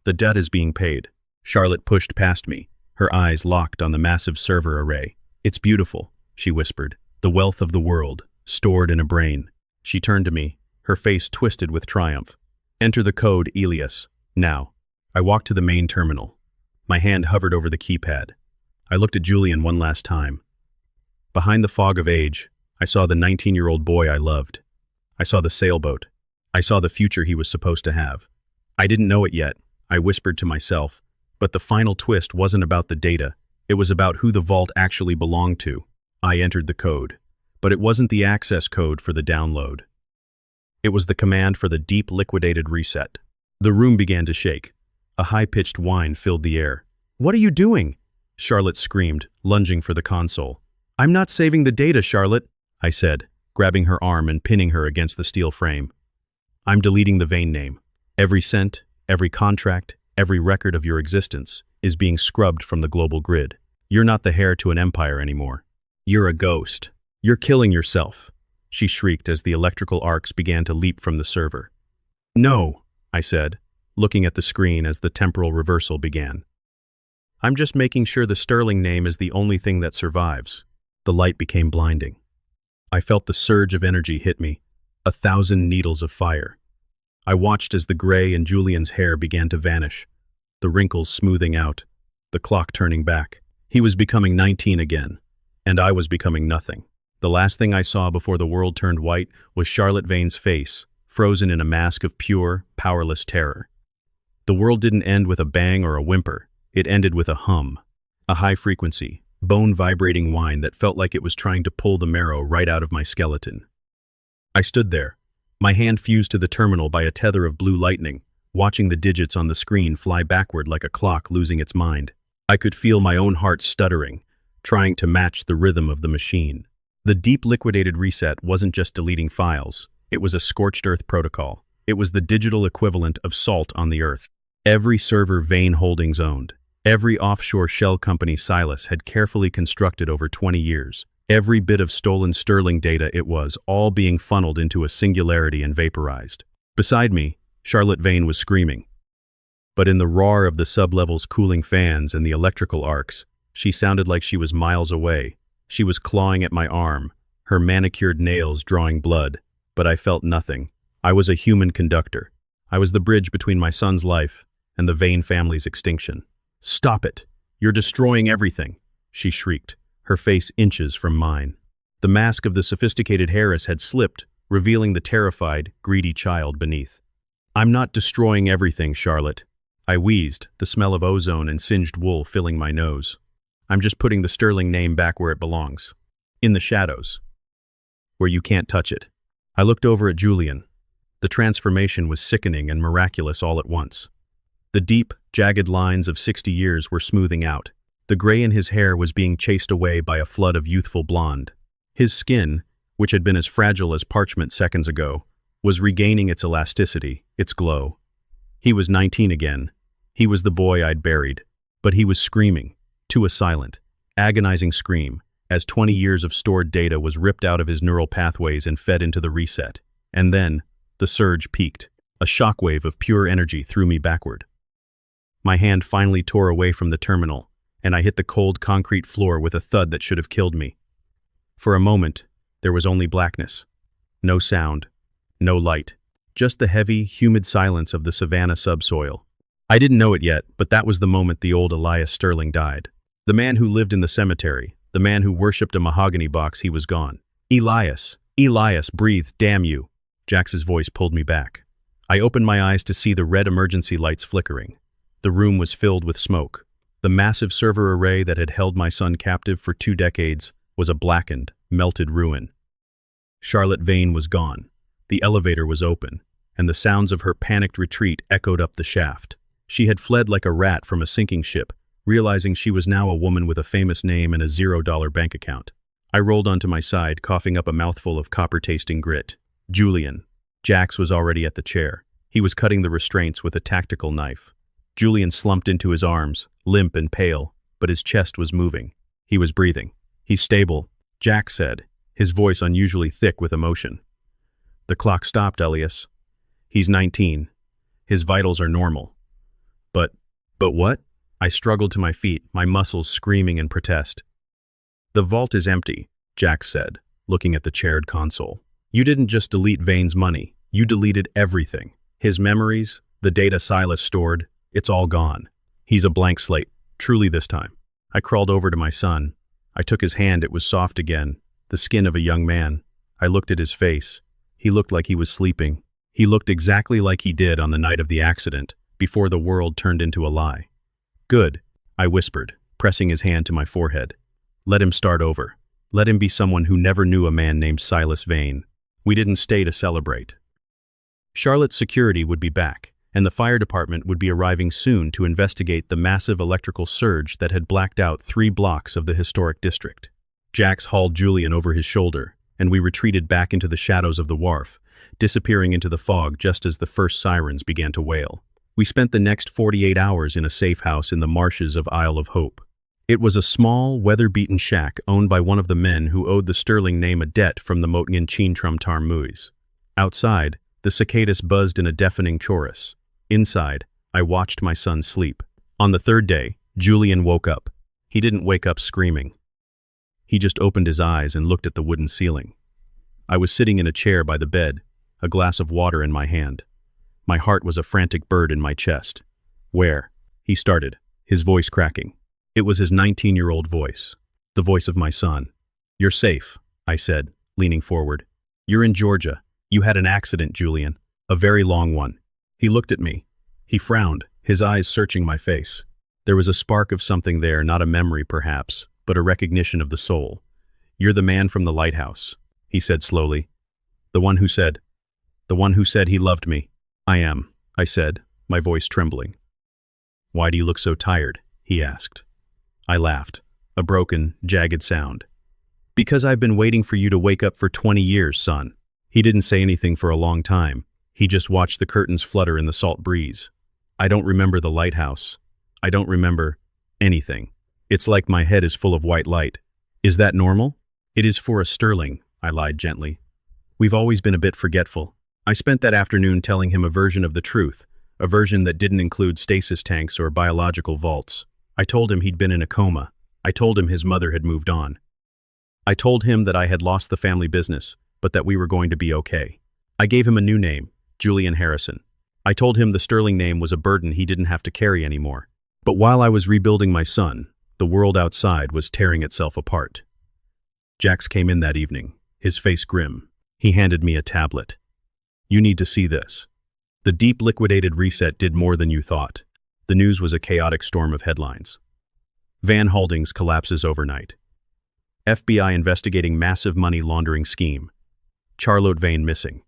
"The debt is being paid." Charlotte pushed past me, her eyes locked on the massive server array. "It's beautiful," she whispered. "The wealth of the world, stored in a brain." She turned to me, her face twisted with triumph. "Enter the code, Elias. Now." I walked to the main terminal. My hand hovered over the keypad. I looked at Julian one last time. Behind the fog of age, I saw the 19-year-old boy I loved. I saw the sailboat. I saw the future he was supposed to have. I didn't know it yet, I whispered to myself, but the final twist wasn't about the data. It was about who the vault actually belonged to. I entered the code, but it wasn't the access code for the download. It was the command for the deep liquidated reset. The room began to shake. A high-pitched whine filled the air. "What are you doing?" Charlotte screamed, lunging for the console. "I'm not saving the data, Charlotte," I said, grabbing her arm and pinning her against the steel frame. "I'm deleting the Vane name. Every cent, every contract, every record of your existence is being scrubbed from the global grid. You're not the heir to an empire anymore. You're a ghost. You're killing yourself," she shrieked as the electrical arcs began to leap from the server. "No," I said, looking at the screen as the temporal reversal began. "I'm just making sure the Sterling name is the only thing that survives." The light became blinding. I felt the surge of energy hit me, 1,000 needles of fire. I watched as the gray in Julian's hair began to vanish, the wrinkles smoothing out, the clock turning back. He was becoming 19 again, and I was becoming nothing. The last thing I saw before the world turned white was Charlotte Vane's face, frozen in a mask of pure, powerless terror. The world didn't end with a bang or a whimper. It ended with a hum, a high-frequency, bone-vibrating whine that felt like it was trying to pull the marrow right out of my skeleton. I stood there, my hand fused to the terminal by a tether of blue lightning, watching the digits on the screen fly backward like a clock losing its mind. I could feel my own heart stuttering, trying to match the rhythm of the machine. The deep liquidated reset wasn't just deleting files, it was a scorched earth protocol. It was the digital equivalent of salt on the earth. Every server Vane Holdings owned, every offshore shell company Silas had carefully constructed over 20 years, every bit of stolen Sterling data it was all being funneled into a singularity and vaporized. Beside me, Charlotte Vane was screaming. But in the roar of the sub-level's cooling fans and the electrical arcs, she sounded like she was miles away. She was clawing at my arm, her manicured nails drawing blood, but I felt nothing. I was a human conductor. I was the bridge between my son's life and the Vane family's extinction. "Stop it! You're destroying everything!" she shrieked, her face inches from mine. The mask of the sophisticated Harris had slipped, revealing the terrified, greedy child beneath. "I'm not destroying everything, Charlotte." I wheezed, the smell of ozone and singed wool filling my nose. "I'm just putting the Sterling name back where it belongs. In the shadows. Where you can't touch it." I looked over at Julian. The transformation was sickening and miraculous all at once. The deep, jagged lines of 60 years were smoothing out. The gray in his hair was being chased away by a flood of youthful blonde. His skin, which had been as fragile as parchment seconds ago, was regaining its elasticity, its glow. He was 19 again. He was the boy I'd buried. But he was screaming, to a silent, agonizing scream, as 20 years of stored data was ripped out of his neural pathways and fed into the reset. And then, the surge peaked. A shockwave of pure energy threw me backward. My hand finally tore away from the terminal, and I hit the cold concrete floor with a thud that should have killed me. For a moment, there was only blackness. No sound, no light, just the heavy, humid silence of the savannah subsoil. I didn't know it yet, but that was the moment the old Elias Sterling died. The man who lived in the cemetery, the man who worshipped a mahogany box, he was gone. "Elias, Elias, breathe, damn you." Jax's voice pulled me back. I opened my eyes to see the red emergency lights flickering. The room was filled with smoke. The massive server array that had held my son captive for 2 decades was a blackened, melted ruin. Charlotte Vane was gone. The elevator was open, and the sounds of her panicked retreat echoed up the shaft. She had fled like a rat from a sinking ship, realizing she was now a woman with a famous name and a $0 bank account. I rolled onto my side, coughing up a mouthful of copper-tasting grit. Julian. Jax was already at the chair. He was cutting the restraints with a tactical knife. Julian slumped into his arms, limp and pale, but his chest was moving. He was breathing. "He's stable," Jax said, his voice unusually thick with emotion. "The clock stopped, Elias. He's 19. His vitals are normal." But what? I struggled to my feet, my muscles screaming in protest. "The vault is empty," Jax said, looking at the chaired console. "You didn't just delete Vane's money. You deleted everything. His memories, the data Silas stored, it's all gone. He's a blank slate, truly this time." I crawled over to my son. I took his hand. It was soft again, the skin of a young man. I looked at his face. He looked like he was sleeping. He looked exactly like he did on the night of the accident, before the world turned into a lie. "Good," I whispered, pressing his hand to my forehead. "Let him start over. Let him be someone who never knew a man named Silas Vane. We didn't stay to celebrate." Charlotte's security would be back, and the fire department would be arriving soon to investigate the massive electrical surge that had blacked out 3 blocks of the historic district. Jax hauled Julian over his shoulder, and we retreated back into the shadows of the wharf, disappearing into the fog just as the first sirens began to wail. We spent the next 48 hours in a safe house in the marshes of Isle of Hope. It was a small, weather-beaten shack owned by one of the men who owed the Sterling name a debt from the Motngan Chintrum Tarmuis. Outside, the cicadas buzzed in a deafening chorus. Inside, I watched my son sleep. On the 3rd day, Julian woke up. He didn't wake up screaming. He just opened his eyes and looked at the wooden ceiling. I was sitting in a chair by the bed, a glass of water in my hand. My heart was a frantic bird in my chest. "Where?" he started, his voice cracking. It was his 19-year-old voice, the voice of my son. "You're safe," I said, leaning forward. "You're in Georgia. You had an accident, Julian. A very long one." He looked at me. He frowned, his eyes searching my face. There was a spark of something there, not a memory perhaps, but a recognition of the soul. "You're the man from the lighthouse," he said slowly. The one who said he loved me." "I am," I said, my voice trembling. "Why do you look so tired?" he asked. I laughed, a broken, jagged sound. "Because I've been waiting for you to wake up for 20 years, son." He didn't say anything for a long time. He just watched the curtains flutter in the salt breeze. "I don't remember the lighthouse. I don't remember anything. It's like my head is full of white light. Is that normal?" "It is for a Sterling," I lied gently. "We've always been a bit forgetful." I spent that afternoon telling him a version of the truth, a version that didn't include stasis tanks or biological vaults. I told him he'd been in a coma. I told him his mother had moved on. I told him that I had lost the family business, but that we were going to be okay. I gave him a new name, Julian Harrison. I told him the Sterling name was a burden he didn't have to carry anymore. But while I was rebuilding my son, the world outside was tearing itself apart. Jax came in that evening, his face grim. He handed me a tablet. "You need to see this." The deep liquidated reset did more than you thought. The news was a chaotic storm of headlines. Van Holdings collapses overnight. FBI investigating massive money laundering scheme. Charlotte Vane missing.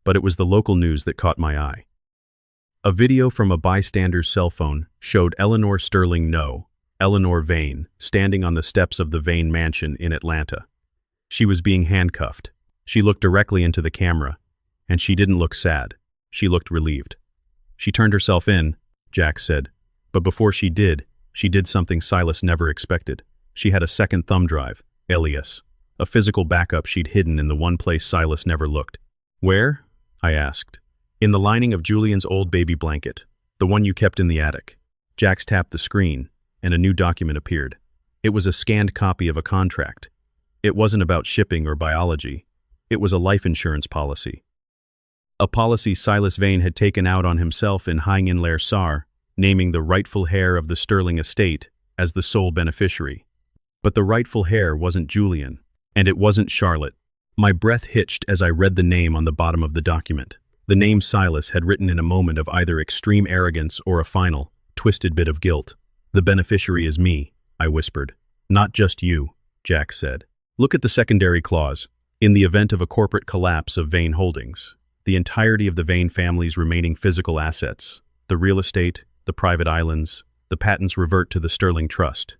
But it was the local news that caught my eye. A video from a bystander's cell phone showed Eleanor Sterling Eleanor Vane, standing on the steps of the Vane mansion in Atlanta. She was being handcuffed. She looked directly into the camera, and she didn't look sad. She looked relieved. "She turned herself in," Jax said. "But before she did something Silas never expected. She had a second thumb drive, alias, a physical backup she'd hidden in the one place Silas never looked." "Where?" I asked. "In the lining of Julian's old baby blanket, the one you kept in the attic." Jax tapped the screen, and a new document appeared. It was a scanned copy of a contract. It wasn't about shipping or biology. It was a life insurance policy. A policy Silas Vane had taken out on himself in Hynginlair Sar, naming the rightful heir of the Sterling estate as the sole beneficiary. But the rightful heir wasn't Julian, and it wasn't Charlotte. My breath hitched as I read the name on the bottom of the document. The name Silas had written in a moment of either extreme arrogance or a final, twisted bit of guilt. "The beneficiary is me," I whispered. "Not just you," Jax said. "Look at the secondary clause. In the event of a corporate collapse of Vane Holdings, the entirety of the Vane family's remaining physical assets, the real estate, the private islands, the patents revert to the Sterling Trust."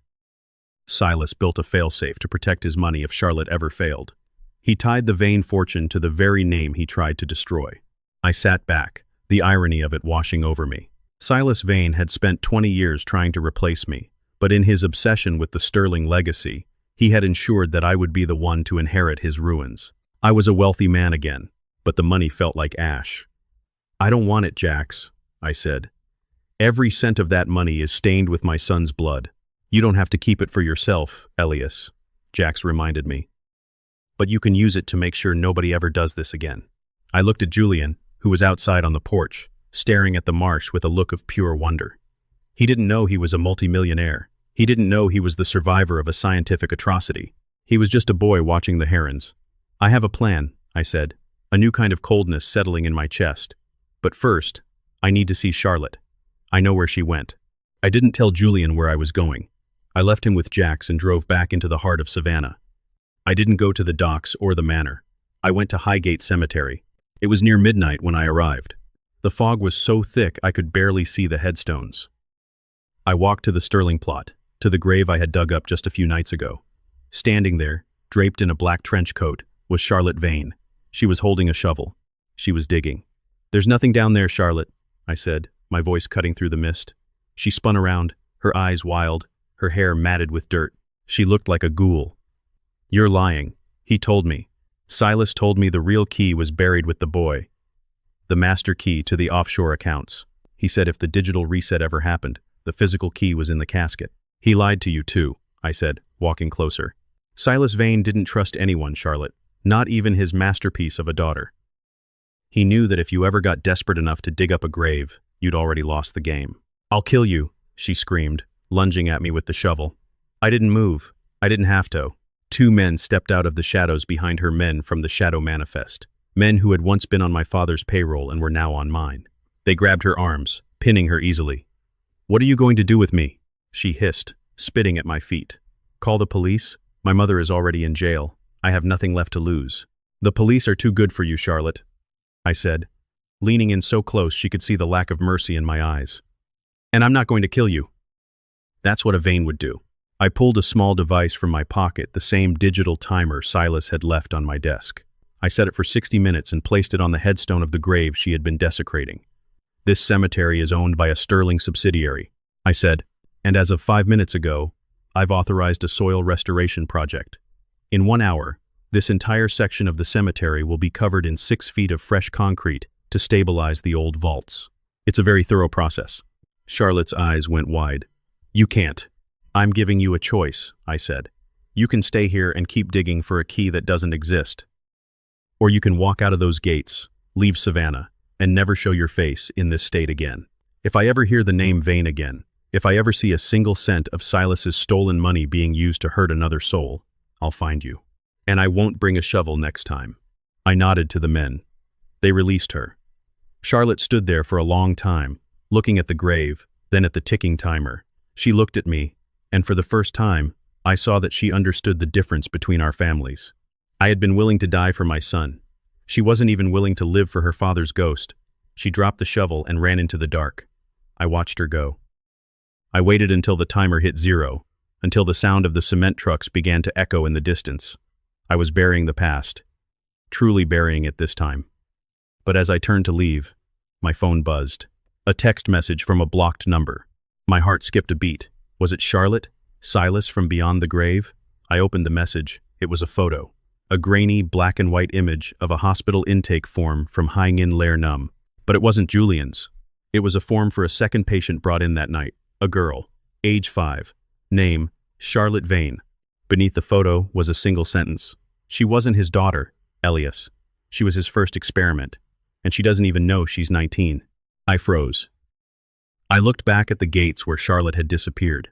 Silas built a failsafe to protect his money if Charlotte ever failed. He tied the Vane fortune to the very name he tried to destroy. I sat back, the irony of it washing over me. Silas Vane had spent 20 years trying to replace me, but in his obsession with the Sterling legacy, he had ensured that I would be the one to inherit his ruins. I was a wealthy man again, but the money felt like ash. "I don't want it, Jax," I said. "Every cent of that money is stained with my son's blood. You don't have to keep it for yourself, Elias," Jax reminded me. "But you can use it to make sure nobody ever does this again." I looked at Julian, who was outside on the porch, staring at the marsh with a look of pure wonder. He didn't know he was a multimillionaire. He didn't know he was the survivor of a scientific atrocity. He was just a boy watching the herons. "I have a plan," I said, a new kind of coldness settling in my chest. "But first, I need to see Charlotte. I know where she went." I didn't tell Julian where I was going. I left him with Jax and drove back into the heart of Savannah. I didn't go to the docks or the manor. I went to Highgate Cemetery. It was near midnight when I arrived. The fog was so thick I could barely see the headstones. I walked to the Sterling plot, to the grave I had dug up just a few nights ago. Standing there, draped in a black trench coat, was Charlotte Vane. She was holding a shovel. She was digging. "There's nothing down there, Charlotte," I said, my voice cutting through the mist. She spun around, her eyes wild, her hair matted with dirt. She looked like a ghoul. "You're lying," he told me. "Silas told me the real key was buried with the boy. The master key to the offshore accounts. He said if the digital reset ever happened, the physical key was in the casket." "He lied to you too," I said, walking closer. "Silas Vane didn't trust anyone, Charlotte, not even his masterpiece of a daughter. He knew that if you ever got desperate enough to dig up a grave, you'd already lost the game." "I'll kill you," she screamed, lunging at me with the shovel. I didn't move. I didn't have to. Two men stepped out of the shadows behind her, men from the Shadow Manifest. Men who had once been on my father's payroll and were now on mine. They grabbed her arms, pinning her easily. "What are you going to do with me?" she hissed, spitting at my feet. "Call the police? My mother is already in jail. I have nothing left to lose." "The police are too good for you, Charlotte," I said, leaning in so close she could see the lack of mercy in my eyes. "And I'm not going to kill you." That's what a Vane would do. I pulled a small device from my pocket, the same digital timer Silas had left on my desk. I set it for 60 minutes and placed it on the headstone of the grave she had been desecrating. "This cemetery is owned by a Sterling subsidiary," I said, "and as of 5 minutes ago, I've authorized a soil restoration project. In 1 hour, this entire section of the cemetery will be covered in 6 feet of fresh concrete to stabilize the old vaults. It's a very thorough process." Charlotte's eyes went wide. "You can't. I'm giving you a choice," I said. "You can stay here and keep digging for a key that doesn't exist. Or you can walk out of those gates, leave Savannah, and never show your face in this state again. If I ever hear the name Vane again, if I ever see a single cent of Silas's stolen money being used to hurt another soul, I'll find you. And I won't bring a shovel next time." I nodded to the men. They released her. Charlotte stood there for a long time, looking at the grave, then at the ticking timer. She looked at me, and for the first time, I saw that she understood the difference between our families. I had been willing to die for my son. She wasn't even willing to live for her father's ghost. She dropped the shovel and ran into the dark. I watched her go. I waited until the timer hit 0, until the sound of the cement trucks began to echo in the distance. I was burying the past, truly burying it this time. But as I turned to leave, my phone buzzed. A text message from a blocked number. My heart skipped a beat. Was it Charlotte? Silas from beyond the grave? I opened the message. It was a photo. A grainy, black and white image of a hospital intake form from High In Lair Num. But it wasn't Julian's. It was a form for a second patient brought in that night. A girl. Age 5. Name, Charlotte Vane. Beneath the photo was a single sentence. She wasn't his daughter, Elias. She was his first experiment. And she doesn't even know she's 19. I froze. I looked back at the gates where Charlotte had disappeared.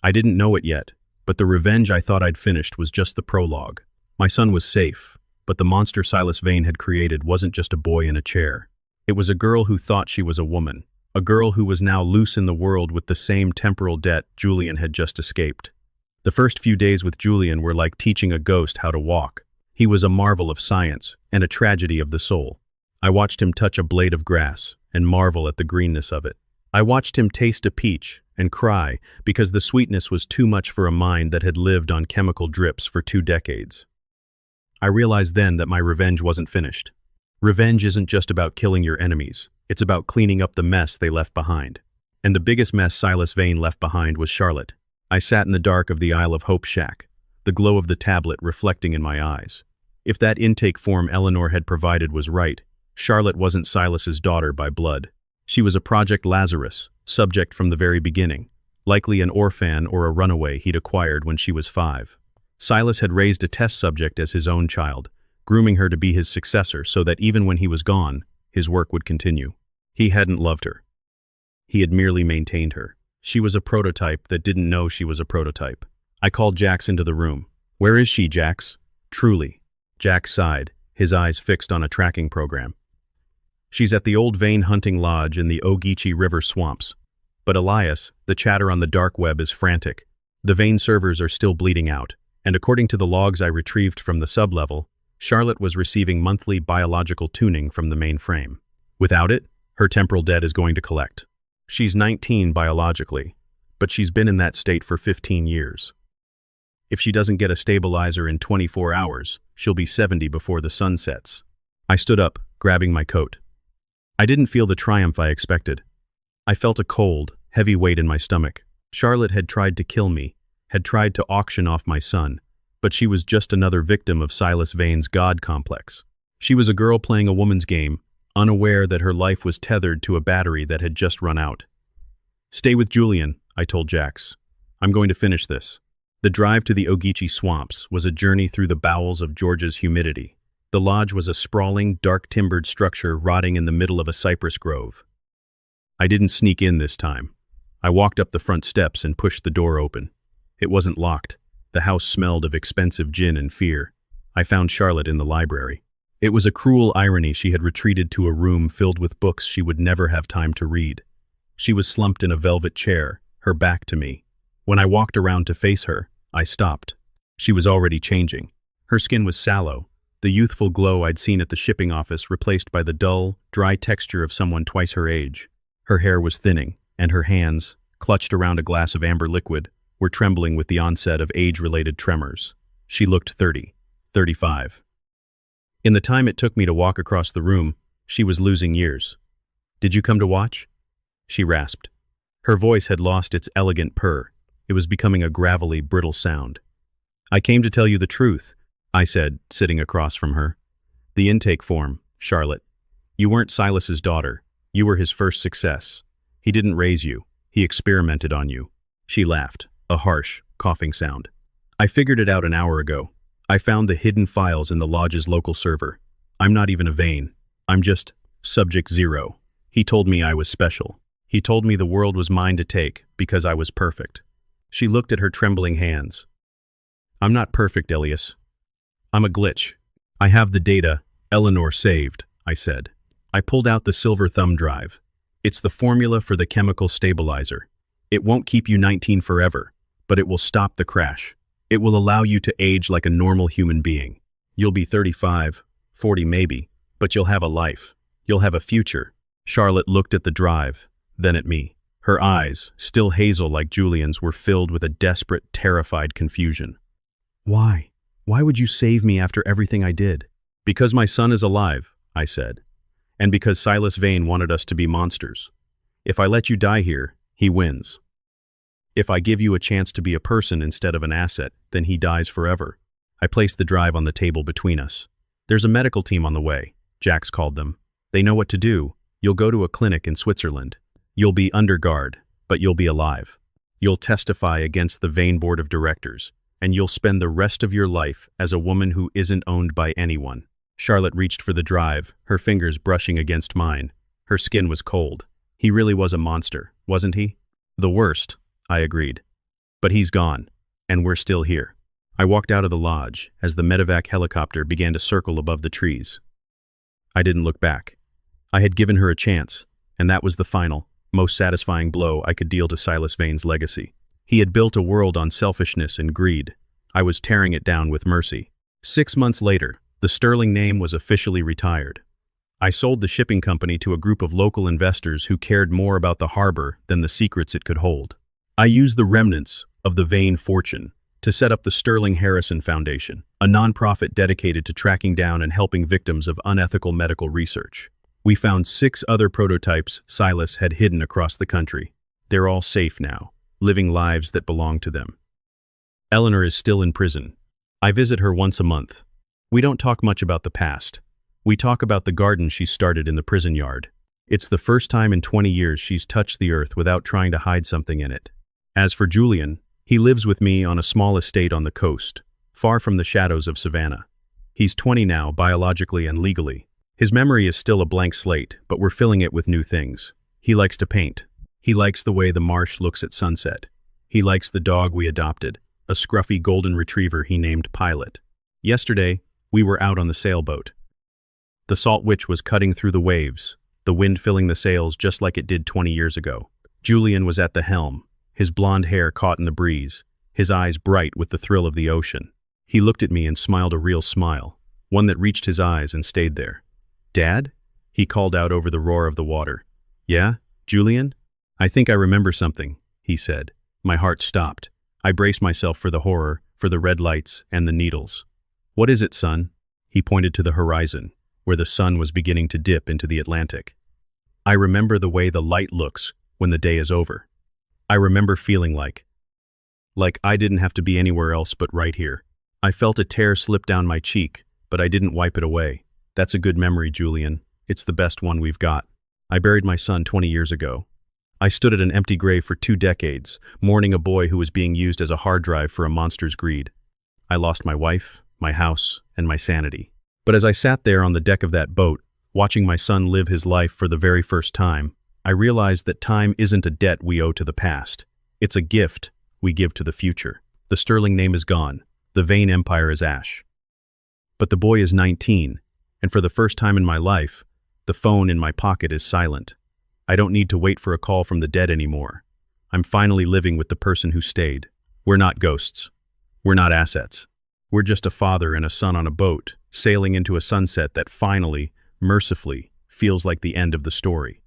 I didn't know it yet, but the revenge I thought I'd finished was just the prologue. My son was safe, but the monster Silas Vane had created wasn't just a boy in a chair. It was a girl who thought she was a woman, a girl who was now loose in the world with the same temporal debt Julian had just escaped. The first few days with Julian were like teaching a ghost how to walk. He was a marvel of science and a tragedy of the soul. I watched him touch a blade of grass and marvel at the greenness of it. I watched him taste a peach and cry because the sweetness was too much for a mind that had lived on chemical drips for 2 decades. I realized then that my revenge wasn't finished. Revenge isn't just about killing your enemies. It's about cleaning up the mess they left behind. And the biggest mess Silas Vane left behind was Charlotte. I sat in the dark of the Isle of Hope shack, the glow of the tablet reflecting in my eyes. If that intake form Eleanor had provided was right, Charlotte wasn't Silas's daughter by blood. She was a Project Lazarus, subject from the very beginning, likely an orphan or a runaway he'd acquired when she was 5. Silas had raised a test subject as his own child, grooming her to be his successor so that even when he was gone, his work would continue. He hadn't loved her. He had merely maintained her. She was a prototype that didn't know she was a prototype. I called Jax into the room. "Where is she, Jax?" "Truly." Jax sighed, his eyes fixed on a tracking program. "She's at the old Vane hunting lodge in the Ogeechee River swamps. But Elias, the chatter on the dark web is frantic. The Vane servers are still bleeding out, and according to the logs I retrieved from the sublevel, Charlotte was receiving monthly biological tuning from the mainframe. Without it, Her temporal debt is going to collect. She's 19 biologically, but she's been in that state for 15 years. If she doesn't get a stabilizer in 24 hours, she'll be 70 before the sun sets. I stood up, grabbing my coat. I didn't feel the triumph I expected. I felt a cold, heavy weight in my stomach. Charlotte had tried to kill me, had tried to auction off my son, but she was just another victim of Silas Vane's God complex. She was a girl playing a woman's game, unaware that her life was tethered to a battery that had just run out. "Stay with Julian," I told Jax. "I'm going to finish this." The drive to the Ogeechee swamps was a journey through the bowels of Georgia's humidity. The lodge was a sprawling, dark-timbered structure rotting in the middle of a cypress grove. I didn't sneak in this time. I walked up the front steps and pushed the door open. It wasn't locked. The house smelled of expensive gin and fear. I found Charlotte in the library. It was a cruel irony she had retreated to a room filled with books she would never have time to read. She was slumped in a velvet chair, her back to me. When I walked around to face her, I stopped. She was already changing. Her skin was sallow, the youthful glow I'd seen at the shipping office replaced by the dull, dry texture of someone twice her age. Her hair was thinning, and her hands, clutched around a glass of amber liquid, were trembling with the onset of age-related tremors. She looked 30, 35. In the time it took me to walk across the room, she was losing years. "Did you come to watch?" she rasped. Her voice had lost its elegant purr. It was becoming a gravelly, brittle sound. "I came to tell you the truth," I said, sitting across from her. "The intake form, Charlotte. You weren't Silas's daughter. You were his first success. He didn't raise you. He experimented on you." She laughed, a harsh, coughing sound. "I figured it out an hour ago. I found the hidden files in the lodge's local server. I'm not even a Vane. I'm just Subject Zero. He told me I was special. He told me the world was mine to take because I was perfect." She looked at her trembling hands. "I'm not perfect, Elias. I'm a glitch. I have the data Eleanor saved," I said. I pulled out the silver thumb drive. "It's the formula for the chemical stabilizer. It won't keep you 19 forever, but it will stop the crash. It will allow you to age like a normal human being. You'll be 35, 40 maybe, but you'll have a life. You'll have a future." Charlotte looked at the drive, then at me. Her eyes, still hazel like Julian's, were filled with a desperate, terrified confusion. "Why? Why would you save me after everything I did?" "Because my son is alive," I said. "And because Silas Vane wanted us to be monsters. If I let you die here, he wins. If I give you a chance to be a person instead of an asset, then he dies forever." I placed the drive on the table between us. "There's a medical team on the way," Jax called them. "They know what to do. You'll go to a clinic in Switzerland. You'll be under guard, but you'll be alive. You'll testify against the Vane Board of Directors, and you'll spend the rest of your life as a woman who isn't owned by anyone." Charlotte reached for the drive, her fingers brushing against mine. Her skin was cold. "He really was a monster, wasn't he?" "The worst," I agreed. "But he's gone, and we're still here." I walked out of the lodge as the medevac helicopter began to circle above the trees. I didn't look back. I had given her a chance, and that was the final, most satisfying blow I could deal to Silas Vane's legacy. He had built a world on selfishness and greed. I was tearing it down with mercy. 6 months later, the Sterling name was officially retired. I sold the shipping company to a group of local investors who cared more about the harbor than the secrets it could hold. I used the remnants of the Vane fortune to set up the Sterling Harrison Foundation, a nonprofit dedicated to tracking down and helping victims of unethical medical research. We found 6 other prototypes Silas had hidden across the country. They're all safe now, living lives that belong to them. Eleanor is still in prison. I visit her once a month. We don't talk much about the past. We talk about the garden she started in the prison yard. It's the first time in 20 years she's touched the earth without trying to hide something in it. As for Julian, he lives with me on a small estate on the coast, far from the shadows of Savannah. He's 20 now, biologically and legally. His memory is still a blank slate, but we're filling it with new things. He likes to paint. He likes the way the marsh looks at sunset. He likes the dog we adopted, a scruffy golden retriever he named Pilot. Yesterday, we were out on the sailboat. The Salt Witch was cutting through the waves, the wind filling the sails just like it did 20 years ago. Julian was at the helm, his blonde hair caught in the breeze, his eyes bright with the thrill of the ocean. He looked at me and smiled a real smile, one that reached his eyes and stayed there. "Dad?" He called out over the roar of the water. Yeah, Julian? I think I remember something, he said. My heart stopped. I braced myself for the horror, for the red lights and the needles. What is it, son? He pointed to the horizon, where the sun was beginning to dip into the Atlantic. I remember the way the light looks when the day is over. I remember feeling like I didn't have to be anywhere else but right here. I felt a tear slip down my cheek, but I didn't wipe it away. That's a good memory, Julian. It's the best one we've got. I buried my son 20 years ago. I stood at an empty grave for 2 decades, mourning a boy who was being used as a hard drive for a monster's greed. I lost my wife, my house, and my sanity. But as I sat there on the deck of that boat, watching my son live his life for the very first time, I realized that time isn't a debt we owe to the past. It's a gift we give to the future. The Sterling name is gone. The Vane Empire is ash. But the boy is 19, and for the first time in my life, the phone in my pocket is silent. I don't need to wait for a call from the dead anymore. I'm finally living with the person who stayed. We're not ghosts. We're not assets. We're just a father and a son on a boat, sailing into a sunset that finally, mercifully, feels like the end of the story.